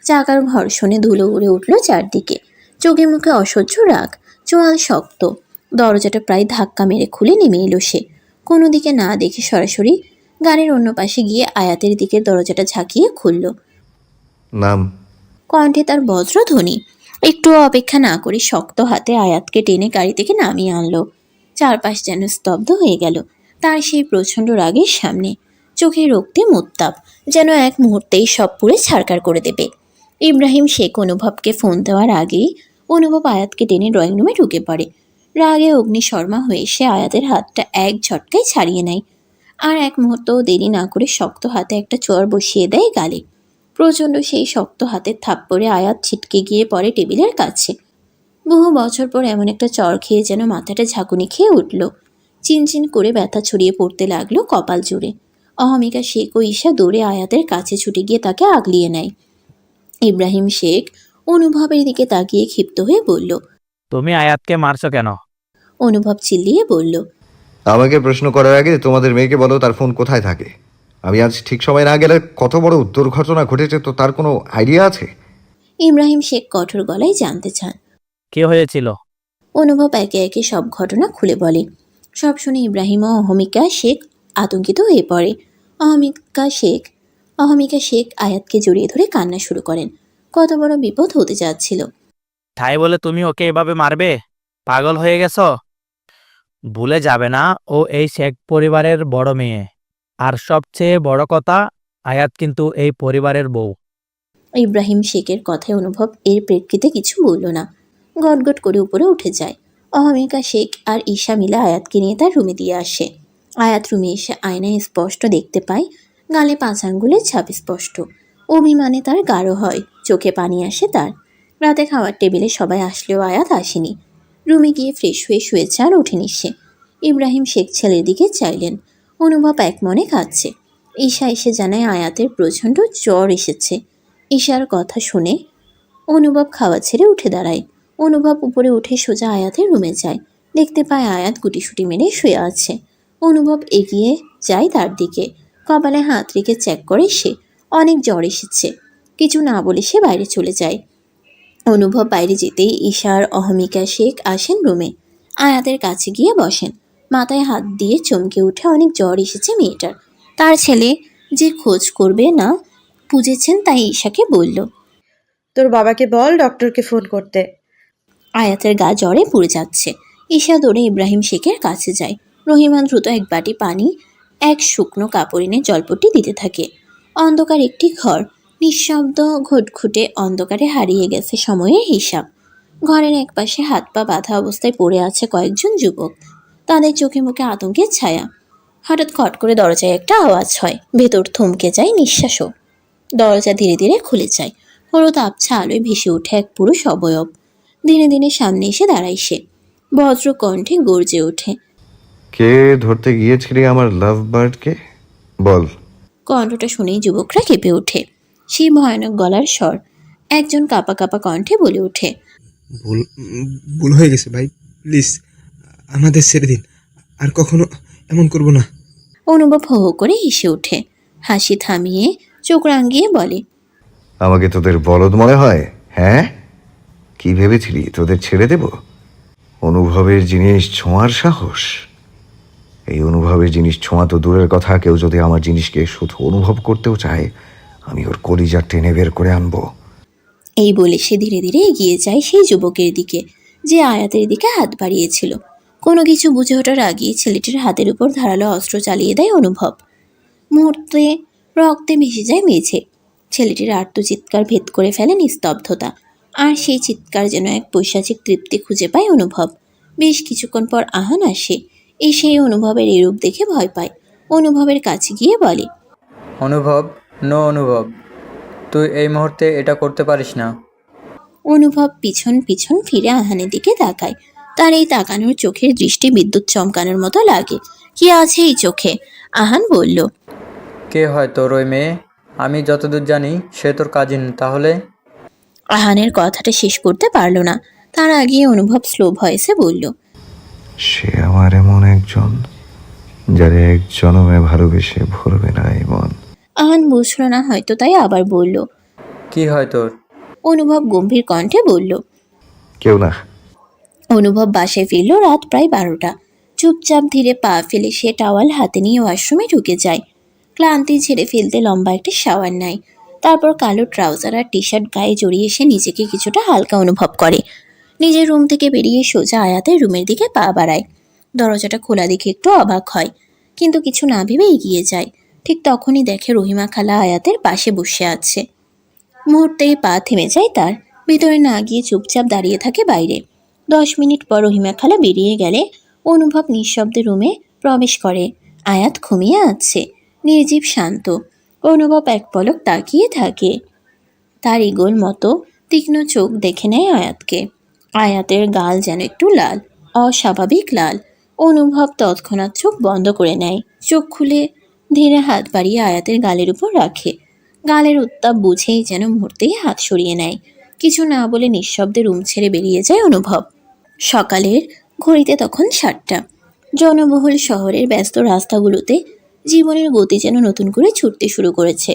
Speaker 2: চাকার ঘর্ষণে ধুলো উড়ে উঠল চারদিকে। চোখে মুখে অসহ্য রাগ, চোয়াল শক্ত। দরজাটা প্রায় ধাক্কা মেরে খুলে নেমে এলো সে। কোনো দিকে না দেখে সরাসরি গাড়ির অন্য পাশে গিয়ে আয়াতের দিকে দরজাটা ঝাঁকিয়ে খুলল।
Speaker 3: নাম?
Speaker 2: কণ্ঠে তার বজ্রধ্বনি। একটুও অপেক্ষা না করে শক্ত হাতে আয়াতকে টেনে গাড়ি থেকে নামিয়ে আনলো। চারপাশ যেন স্তব্ধ হয়ে গেল তার সেই প্রচণ্ড রাগের সামনে। চোখে রক্তে মোত্তাপ, যেন এক মুহূর্তেই সব পুড়ে ছারকার করে দেবে। ইব্রাহিম শেখ অনুভবকে ফোন দেওয়ার আগেই অনুভব আয়াতকে টেনে ড্রয়িং রুমে ঢুকে পড়ে। রাগে অগ্নিশর্মা হয়ে সে আয়াতের হাতটা এক ঝটকায় ছাড়িয়ে নেয়। আর এক মুহূর্তও দেরি না করে শক্ত হাতে একটা চোয়ার বসিয়ে দেয় গালে। প্রচণ্ড সেই শক্ত হাতের থাপ্পড়ে আয়াত ছিটকে গিয়ে পড়ে টেবিলের কাছে। বহু বছর পর এমন একটা চর খেয়ে যেন মাথাটা ঝাঁকুনি খেয়ে উঠল। চিনচিন করে ব্যথা ছড়িয়ে পড়তে লাগলো কপাল জুড়ে। অহমিকা শেখ ও ঈশা দৌড়ে আয়াতের কাছে ছুটে গিয়ে তাকে আগলিয়ে নেয়। ইব্রাহিম শেখ অনুভবের দিকে তাকিয়ে ক্ষিপ্ত হয়ে বলল,
Speaker 9: তুমি আয়াতকে মারছো কেন?
Speaker 2: অনুভব চিল্লিয়ে বলল,
Speaker 3: আমাকে প্রশ্ন করার আগে তোমাদের মেয়েকে বলো তার ফোন কোথায় থাকে। আমি আজ ঠিক সময় না গেলে কত বড় দুর্ঘটনা ঘটেছে তো তার কোনো আইডিয়া আছে?
Speaker 2: ইব্রাহিম শেখ কঠোর গলায় জানতে চান।
Speaker 9: কি হয়েছিল?
Speaker 2: অনুভব একে একে সব ঘটনা খুলে বলে। সব শুনে ইব্রাহিম ও অহমিকা শেখ আতঙ্কিত হয়ে পড়ে। অহমিকা শেখ আয়াতকে জড়িয়ে ধরে কান্না শুরু করেন। কত বড় বিপদ হতে যাচ্ছিল।
Speaker 9: তাই বলে তুমি ওকে এভাবে মারবে? পাগল হয়ে গেছো? ভুলে যাবে না ও এই শেখ পরিবারের বড় মেয়ে। আর সবচেয়ে বড় কথা, আয়াত কিন্তু এই পরিবারের বউ।
Speaker 2: ইব্রাহিম শেখের কথায় অনুভব এর প্রেক্ষিতে কিছু বলল না। গটগট করে উপরে উঠে যায়। অহমিকা শেখ আর ঈশা মিলে আয়াতকে নিয়ে তার রুমে দিয়ে আসে। আয়াত রুমে এসে আয়নায় স্পষ্ট দেখতে পায় গালে 5 আঙ্গুলের ছাপ স্পষ্ট। অভিমানে তার গাঢ় হয়, চোখে পানি আসে তার। রাতে খাওয়ার টেবিলে সবাই আসলেও আয়াত আসেনি। রুমে গিয়ে ফ্রেশ হয়ে শুয়েছে আর ওঠেনি সে। ইব্রাহিম শেখ ছেলের দিকে চাইলেন। অনুভব এক মনে কাঁদছে। ঈশা এসে জানায় আয়াতের প্রচণ্ড জ্বর এসেছে। ঈশার কথা শুনে অনুভব খাওয়া ছেড়ে উঠে দাঁড়ায়। অনুভব উপরে উঠে সোজা আয়াতের রুমে যায়। দেখতে পায় আয়াত গুটিসুটি মেরে শুয়ে আছে। অনুভব এগিয়ে যায় তার দিকে। কপালে হাত রেখে চেক করে সে। অনেক জ্বর এসেছে। কিছু না বলে সে বাইরে চলে যায়। অনুভব বাইরে যেতেই ঈশা আর অহমিকা শেখ আসেন রুমে। আয়াতের কাছে গিয়ে বসেন। মাথায় হাত দিয়ে চমকে উঠে অনেক জ্বর এসেছে মেয়েটার। তার ছেলে যে খোঁজ করবে না বুঝেছেন, তাই ঈশাকে বলল।
Speaker 7: তোর বাবাকে বল ডক্টরকে ফোন করতে।
Speaker 2: আয়াতের গা জ্বরে পুড়ে যাচ্ছে। ঈশা দৌড়ে ইব্রাহিম শেখের কাছে যায়। রহিমা দ্রুত এক বাটি পানি এক শুকনো কাপড় এনে জলপট্টি দিতে থাকে। অন্ধকার একটি ঘর, নিঃশব্দ ঘুটঘুটে অন্ধকারে হারিয়ে গেছে সময়ের হিসাব। ঘরের একপাশে হাত পা বাঁধা অবস্থায় পড়ে আছে কয়েকজন যুবক। তাদের চোখে মুখে আতঙ্কের ছায়া। হঠাৎ খট করে দরজায় একটা আওয়াজ হয়। ভেতর থমকে যায় নিঃশ্বাসও। দরজা ধীরে ধীরে খুলে যায়। হলুদ আবছা আলোয় ভেসে ওঠে এক পুরুষ অবয়ব। দিনে দিনে সামনে এসে দাঁড়ায় সে। ভদ্র কণ্ঠে গর্জে ওঠে।
Speaker 3: কে ধরতে গিয়েছিলি আমার লাভ বার্ডকে? বল।
Speaker 2: কণ্ঠটা শুনেই যুবকরা কেঁপে ওঠে। সেই ভয়ানক গলার স্বর। একজন কাঁপা কাঁপা কণ্ঠে বলে ওঠে।
Speaker 10: ভুল ভুল হয়ে গেছে ভাই, প্লিজ আমাদের ছেড়ে দিন, আর কখনো এমন করব না।
Speaker 2: অনুভব হো হো করে হেসে ওঠে। হাসি থামিয়ে চোখ রাঙিয়ে বলে,
Speaker 3: আমাকে তোদের বলদ মনে হয়? হ্যাঁ, কি ভেবেছিলি তোদের ছেড়ে দেব? অনুভবের জিনিস ছোঁয়ার সাহস? এই অনুভবের জিনিস ছোঁয়া তো দূরের কথা, কেউ যদি আমার জিনিসকে শুধু অনুভব করতেও চায়, আমি ওর কলিজা টেনে বের করে আনবো।
Speaker 2: এই বলে সে ধীরে ধীরে এগিয়ে যায় সেই যুবকের দিকে, যে আয়াতের দিকে হাত বাড়িয়েছিল। কোনো কিছু বুঝে ওঠার আগেই ছেলেটির হাতের উপর ধারালো অস্ত্র চালিয়ে দেয় অনুভব। মুহূর্তে রক্তে ভেসে যায় মেঝে। ছেলেটির আর্তচিৎকার ভেদ করে ফেলে নিস্তব্ধতা। আর সেই চিৎকার যেন এক পৈশাচিক তৃপ্তি খুঁজে পায় অনুভব। বেশ কিছুক্ষণ পর আহান আসে। এসে অনুভবের এরূপ দেখে ভয় পায়। অনুভবের কাছে গিয়ে বলে,
Speaker 4: অনুভব, নো অনুভব, তুই এই মুহূর্তে এটা করতে পারিস না।
Speaker 2: অনুভব পিছন পিছন ফিরে আহানের দিকে তাকায়। তার এই তাকানোর চোখের দৃষ্টি বিদ্যুৎ চমকানোর মতো লাগে। কি আছে এই চোখে? আহান বলল,
Speaker 4: কে হয় তোর ওই মেয়ে? আমি যতদূর জানি সে তোর কাজিন। তাহলে?
Speaker 2: আহানের কথাটা শেষ করতে পারল না। তার আগে অনুভব স্লো ভয়েসে বলল,
Speaker 3: সে আমার এমন একজন, যারে এক জনমে ভালোবেসে ভরবে না এই মন।
Speaker 2: আহান বুঝল না হয়তো, তাই আবার বলল।
Speaker 4: কি হয় তোর?
Speaker 2: অনুভব গম্ভীর কণ্ঠে বলল।
Speaker 3: কেউ না।
Speaker 2: অনুভব বাসায় ফিরল রাত প্রায় 12টা। চুপচাপ ধীরে পা ফেলে সে টাওয়াল হাতে নিয়ে ওয়াশরুমে ঢুকে যায়। ক্লান্তি ঝেড়ে ফেলতে লম্বা একটা শাওয়ার নেয়। তারপর কালো ট্রাউজার আর টি শার্ট গায়ে জড়িয়ে সে নিজেকে কিছুটা হালকা অনুভব করে। নিজের রুম থেকে বেরিয়ে সোজা আয়াতের রুমের দিকে পা বাড়ায়। দরজাটা খোলা দেখে একটু অবাক হয়, কিন্তু কিছু না ভেবে এগিয়ে যায়। ঠিক তখনই দেখে রহিমা খালা আয়াতের পাশে বসে আছে। মুহূর্তেই পা থেমে যায় তার। ভিতরে না গিয়ে চুপচাপ দাঁড়িয়ে থাকে বাইরে। 10 মিনিট পর রহিমা খালা বেরিয়ে গেলে অনুভব নিঃশব্দে রুমে প্রবেশ করে। আয়াত ঘুমিয়ে আছে, নির্জীব শান্ত। অনুভব এক পলক তাকিয়ে থাকে। তার ইগল মতো তীক্ষ্ণ চোখ দেখে নেয় আয়াতকে। আয়াতের গাল যেন একটু লাল, অস্বাভাবিক লাল। অনুভব তৎক্ষণাৎ চোখ বন্ধ করে নেয়। চোখ খুলে ধীরে হাত বাড়িয়ে আয়াতের গালের উপর রাখে। গালের উত্তাপ বুঝেই যেন মুহূর্তেই হাত সরিয়ে নেয়। কিছু না বলে নিঃশব্দে রুম ছেড়ে বেরিয়ে যায় অনুভব। সকালের ঘড়িতে তখন 7টা। জনবহুল শহরের ব্যস্ত রাস্তাগুলোতে জীবনের গতি যেন নতুন করে ছুটতে শুরু করেছে।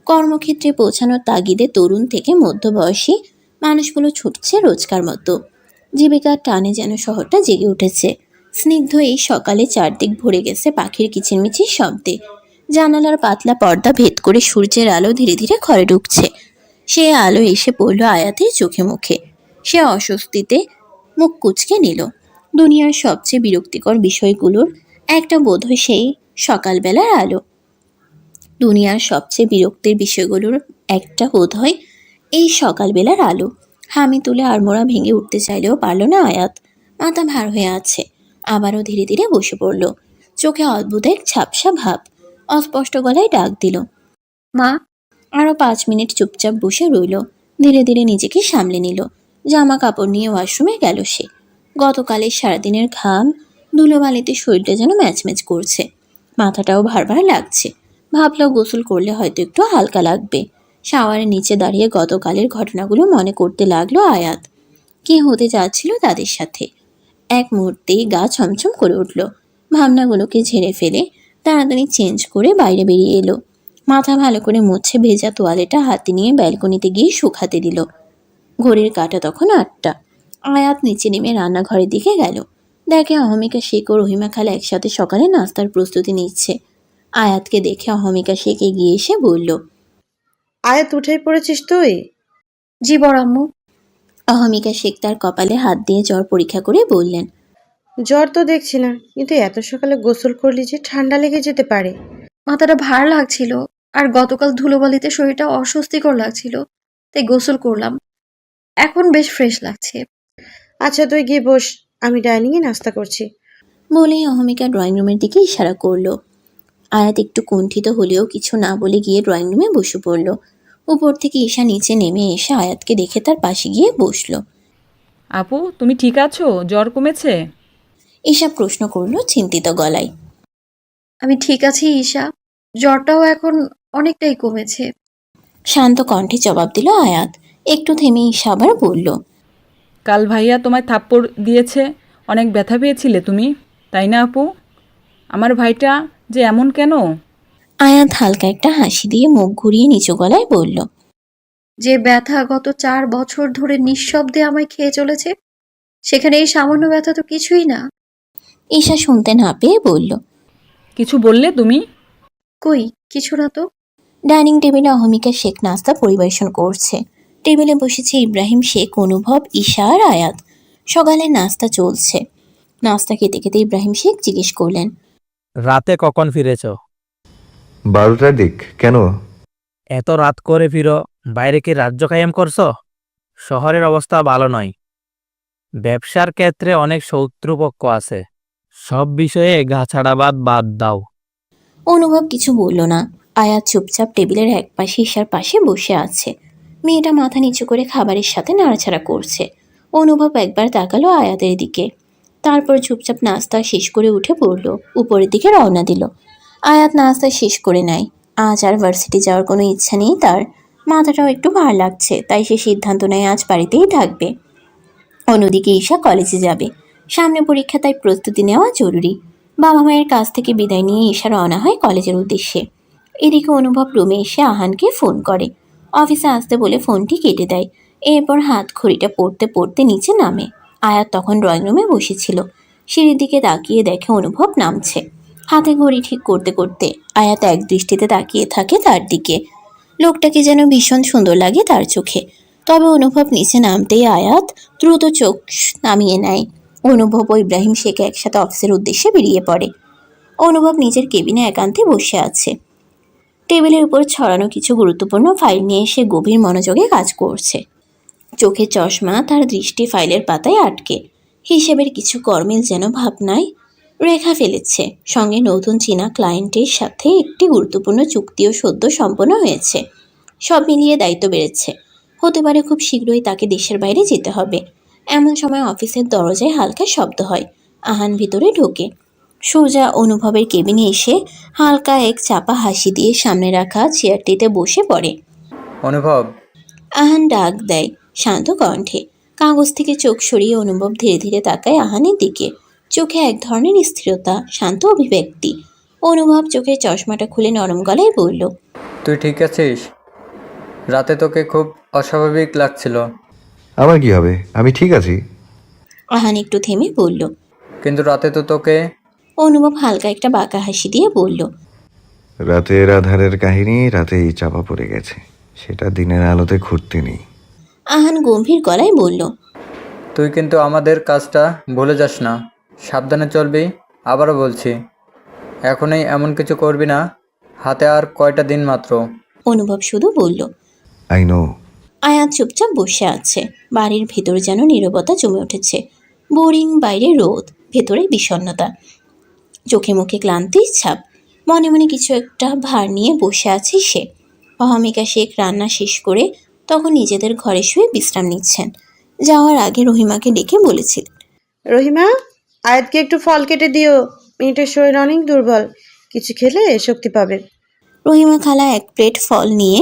Speaker 2: কর্মক্ষেত্রে পৌঁছানোর তাগিদে তরুণ থেকে মধ্যবয়সী মানুষগুলো ছুটছে রোজকার মতো। জীবিকার টানে যেন শহরটা জেগে উঠেছে। স্নিগ্ধ এই সকালে চারদিক ভরে গেছে পাখির কিচিরমিচির শব্দে। জানালার পাতলা পর্দা ভেদ করে সূর্যের আলো ধীরে ধীরে ঘরে ঢুকছে। সে আলো এসে পড়ল আয়াতের চোখে মুখে। সে অস্বস্তিতে মুখ কুঁচকে নিল। দুনিয়ার সবচেয়ে বিরক্তিকর বিষয়গুলোর একটা বোধহয় সেই সকালবেলার আলো। দুনিয়ার সবচেয়ে বিরক্তির বিষয়গুলোর একটা বোধহয় এই সকালবেলার আলো। হামি তুলে আড়মোড়া ভেঙে উঠতে চাইলেও পারল না আয়াত। মাথা ভার হয়ে আছে। আবারও ধীরে ধীরে বসে পড়ল। চোখে অদ্ভুত এক ঝাপসা ভাব। অস্পষ্ট গলায় ডাক দিল,
Speaker 6: মা।
Speaker 2: আরও 5 মিনিট চুপচাপ বসে রইল। ধীরে ধীরে নিজেকে সামলে নিল। জামা কাপড় নিয়ে ওয়াশরুমে গেল সে। গতকালের সারাদিনের ঘাম ধুলোবালিতে শরীরটা যেন ম্যাচম্যাচ করছে। মাথাটাও ভার ভার লাগছে। ভাবল গোসল করলে হয়তো একটু হালকা লাগবে। শাওয়ারের নিচে দাঁড়িয়ে গতকালের ঘটনাগুলো মনে করতে লাগলো আয়াত। কি হতে যাচ্ছিল তাদের সাথে। এক মুহূর্তেই গা ছমছম করে উঠল। ভাবনাগুলোকে ঝেড়ে ফেলে তাড়াতাড়ি চেঞ্জ করে বাইরে বেরিয়ে এলো। মাথা ভালো করে মুছে ভেজা তোয়ালেটা হাতে নিয়ে ব্যালকনিতে গিয়ে শুকাতে দিল। ঘড়ির কাঁটা তখন 8টা। আয়াত নিচে নেমে রান্নাঘরের দিকে গেল। দেখে অহমিকা শেখ ও রহিমা খালা একসাথে সকালে নাস্তার প্রস্তুতি নিচ্ছে। আয়াতকে দেখে অহমিকা শেখ এগিয়ে এসে বলল,
Speaker 7: আয়াত উঠে পড়েছিস তুই?
Speaker 6: জি বড় আম্মু।
Speaker 2: অহমিকা শেখ তার কপালে হাত দিয়ে জ্বর পরীক্ষা করে বললেন,
Speaker 7: জ্বর তো দেখছি না, কিন্তু এত সকালে গোসল করলি যে ঠান্ডা লেগে যেতে পারে।
Speaker 6: মাথাটা ভার লাগছিল আর গতকাল ধুলোবালিতে শরীরটা অস্বস্তিকর লাগছিল, তাই গোসল করলাম। এখন বেশ ফ্রেশ লাগছে।
Speaker 7: আচ্ছা তুই গিয়ে বস, আমি ডাইনিংয়ে নাস্তা করছি।
Speaker 2: বলেই অহমিকা ড্রয়িং রুমের দিকে ইশারা করলো। আয়াত একটু কুণ্ঠিত হলেও কিছু না বলে গিয়ে ড্রয়িং রুমে বসে পড়ল। উপর থেকে ঈশা নিচে নেমে এসে আয়াতকে দেখে তার পাশে গিয়ে বসলো।
Speaker 5: আপু, তুমি ঠিক আছো? জ্বর কমেছে?
Speaker 2: ঈশা প্রশ্ন করলো চিন্তিত গলায়।
Speaker 6: আমি ঠিক আছি ঈশা, জ্বরটাও এখন অনেকটাই কমেছে।
Speaker 2: শান্ত কণ্ঠে জবাব দিল আয়াত। একটু থেমে ঈশা আবার বলল,
Speaker 5: কাল ভাইয়া তোমায় থাপ্পড় দিয়েছে, অনেক ব্যথা পেয়েছিলে তুমি, তাই না আপু? আমার ভাইটা যে এমন কেন?
Speaker 2: আয়াত হালকা একটা হাসি দিয়ে মুখ ঘুরিয়ে নিচু গলায় বলল,
Speaker 6: যে ব্যথা গত 4 বছর ধরে নিঃশব্দে আমায় খেয়ে চলেছে, সেখানে এই সামান্য ব্যথা তো কিছুই না।
Speaker 2: ঈশা শুনতে না পেয়ে বলল,
Speaker 5: কিছু বললে তুমি?
Speaker 6: কই কিছু না তো।
Speaker 2: ডাইনিং টেবিলে অহমিকা শেখ নাস্তা পরিবেশন করছে। টেবিলে বসেছে ইব্রাহিম শেখ, অনুভব, ঈশা আর আয়াত। সকালে নাস্তা চলছে। নাস্তা খেতে খেতে ইব্রাহিম শেখ জিজ্ঞেস করলেন,
Speaker 9: রাতে কখন ফিরেছ?
Speaker 3: 12টার দিক। কেন?
Speaker 9: এত রাত করে ফিরো, বাইরে কি রাজ্য কায়েম করছো? শহরের অবস্থা ভালো নয়। ব্যবসার ক্ষেত্রে অনেক শত্রুপক্ষ আছে। সব বিষয়ে গাছাড়াবাদ বাদ দাও।
Speaker 2: অনুভব কিছু বলল না। আয়াত চুপচাপ টেবিলের একপাশে ঈশার পাশে বসে আছে। মেয়েটা মাথা নিচু করে খাবারের সাথে নাড়াচাড়া করছে। অনুভব একবার তাকালো আয়াতের দিকে, তারপর চুপচাপ নাস্তা শেষ করে উঠে পড়ল, উপরের দিকে রওনা দিল। আয়াত নাস্তা শেষ করে নেয়। আজ আর ভার্সিটি যাওয়ার কোনো ইচ্ছা নেই তার। মাথাটাও একটু ভার লাগছে, তাই সে সিদ্ধান্ত নেয় আজ বাড়িতেই থাকবে। অন্যদিকে ঈশা কলেজে যাবে। সামনে পরীক্ষা, তাই প্রস্তুতি নেওয়া জরুরি। বাবা মায়ের কাছ থেকে বিদায় নিয়ে ঈশা রওনা হয় কলেজের উদ্দেশ্যে। এদিকে অনুভব রুমে এসে আহানকে ফোন করে। অফিসে আসতে বলে ফোনটি কেটে দেয়। এরপর হাত ঘড়িটা পড়তে পড়তে নিচে নামে। আয়াত তখন ড্রয়িং রুমে বসেছিল। সিঁড়ির দিকে তাকিয়ে দেখে অনুভব নামছে। হাতে ঘড়ি ঠিক করতে করতে আয়াত এক দৃষ্টিতে তাকিয়ে থাকে তার দিকে। লোকটাকে যেন ভীষণ সুন্দর লাগে তার চোখে। তবে অনুভব নিচে নামতেই আয়াত দ্রুত চোখ নামিয়ে নেয়। অনুভব ও ইব্রাহিম শেখ একসাথে অফিসের উদ্দেশ্যে বেরিয়ে পড়ে। অনুভব নিজের কেবিনে একান্তে বসে আছে। টেবিলের উপর ছড়ানো কিছু গুরুত্বপূর্ণ ফাইল নিয়ে সে গভীর মনোযোগে কাজ করছে। চোখে চশমা, তার দৃষ্টি ফাইলের পাতায় আটকে। হিসেবের কিছু গরমিল যেন ভাবনায় রেখা ফেলেছে। সঙ্গে নতুন চীনা ক্লায়েন্টের সাথে একটি গুরুত্বপূর্ণ চুক্তিও সদ্য সম্পন্ন হয়েছে। সব মিলিয়ে দায়িত্ব বেড়েছে। হতে পারে খুব শীঘ্রই তাকে দেশের বাইরে যেতে হবে। এমন সময় অফিসের দরজায় হালকা শব্দ হয়। আহান ভিতরে ঢোকে। সোজা অনুভবের কেবিনে এসে হালকা এক চাপা হাসি দিয়ে সামনে রাখা চেয়ারটিতে বসে পড়ে।
Speaker 4: অনুভব।
Speaker 2: আহান ডাক দেয় শান্ত কণ্ঠে। কাগজ থেকে চোখ সরিয়ে অনুভব ধীরে ধীরে তাকায় আহানের দিকে। চোখে এক ধরনের স্থিরতা, শান্ত অভিব্যক্তি। অনুভব চোখের চশমাটা খুলে নরম গলায় বলল,
Speaker 4: তুই ঠিক আছিস? রাতে তোকে খুব অস্বাভাবিক লাগছিল।
Speaker 3: আমার কি হবে, আমি ঠিক আছি।
Speaker 2: আহান একটু থেমে বলল,
Speaker 4: কিন্তু রাতে তো তোকে।
Speaker 2: অনুভব হালকা একটা বাঁকা হাসি দিয়ে বলল,
Speaker 3: রাতের আধারের কাহিনী রাতেই চাপা পড়ে গেছে, সেটা দিনের আলোতে ঘুরতে নেই।
Speaker 2: আহান গম্ভীর গলায় বলল,
Speaker 4: তুই কিন্তু আমাদের কাজটা ভুলে যাস না, সাবধানে চলবি। আবারও বলছি, এখনই এমন কিছু করবি না। হাতে আর কয়টা দিন মাত্র।
Speaker 2: অনুভব শুধু বলল।
Speaker 3: I know.
Speaker 2: আয়াত চুপচাপ বসে আছে। বাড়ির ভেতরে যেন নীরবতা জমে উঠেছে। বোরিং, বাইরে রোদ, ভেতরে বিষণ্ণতা, চোখে মুখে ক্লান্তির ছাপ। মনে মনে কিছু একটা ভার নিয়ে বসে আছে সে। অহমিকা শেখ রান্না শেষ করে তখন নিজেদের ঘরে শুয়ে বিশ্রাম নিচ্ছেন। যাওয়ার আগে রহিমাকে ডেকে বলেছিল,
Speaker 7: রহিমা, আয়াতকে একটু ফল কেটে দিও, মেয়েটার শরীর অনেক দুর্বল, কিছু খেলে শক্তি পাবে।
Speaker 2: রহিমা খালা এক প্লেট ফল নিয়ে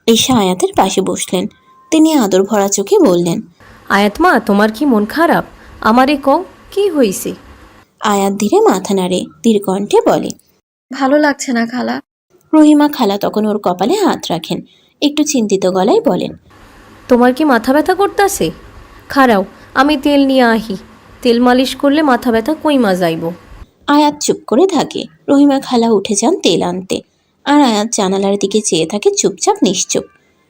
Speaker 2: এসে আয়াতের পাশে বসলেন। তিনি আদর ভরা চোখে বললেন,
Speaker 11: আয়াত মা, তোমার কি মন খারাপ? আমারে কও, কি হইছে?
Speaker 2: আয়াত ধীরে মাথা নাড়ে, ধীর কণ্ঠে বলে,
Speaker 6: ভালো লাগছে না খালা।
Speaker 2: রহিমা খালা তখন ওর কপালে হাত রাখেন, একটু চিন্তিত গলায় বলেন,
Speaker 11: তোমার কি মাথা ব্যথা করতেছে? খারাও, আমি তেল নিয়ে আহি। তেল মালিশ করলে মাথা ব্যথা কইমা যাইব।
Speaker 2: আয়াত চুপ করে থাকে। রহিমা খালা উঠে যান তেল আনতে, আর আয়াত জানালার দিকে চেয়ে থাকে চুপচাপ নিশ্চুপ।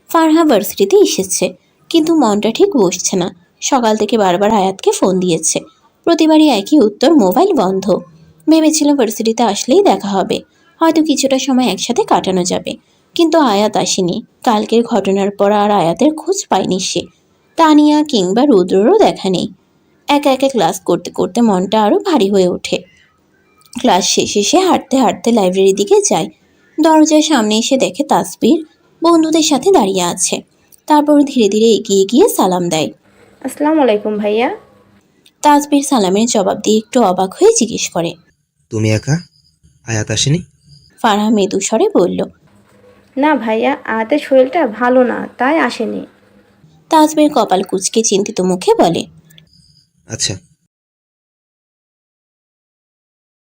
Speaker 2: ফারহা ভার্সিটিতে এসেছে, কিন্তু মনটা ঠিক বসছে না। সকাল থেকে বারবার আয়াতকে ফোন দিয়েছে, প্রতিবারই একই উত্তর, মোবাইল বন্ধ। ভেবেছিল ভার্সিটিতে আসলেই দেখা হবে, হয়তো কিছুটা সময় একসাথে কাটানো যাবে। কিন্তু আয়াত আসেনি। কালকের ঘটনার পর আর আয়াতের খোঁজ পায়নি সে। তানিয়া কিংবা রুদ্ররও দেখা নেই। একা একা ক্লাস করতে করতে মনটা আরও ভারী হয়ে ওঠে। ক্লাস শেষে সে হাঁটতে হাঁটতে লাইব্রেরির দিকে যায়। দরজার সামনে এসে দেখে তাসবির বন্ধুদের সাথে দাঁড়িয়ে আছে। তারপর ধীরে ধীরে এগিয়ে গিয়ে সালাম দেয়।
Speaker 8: আসসালামু আলাইকুম ভাইয়া।
Speaker 2: তাসবির সালামের জবাব দিয়ে একটু অবাক হয়ে জিজ্ঞেস করে,
Speaker 10: তুমি একা? আয়াত আসেনি?
Speaker 2: ফারহা মৃদু স্বরে বলল,
Speaker 8: না ভাইয়া, আয়াতের শরীরটা ভালো না, তাই আসেনি।
Speaker 2: তাসবির কপাল কুঁচকে চিন্তিত মুখে বলে,
Speaker 10: আচ্ছা,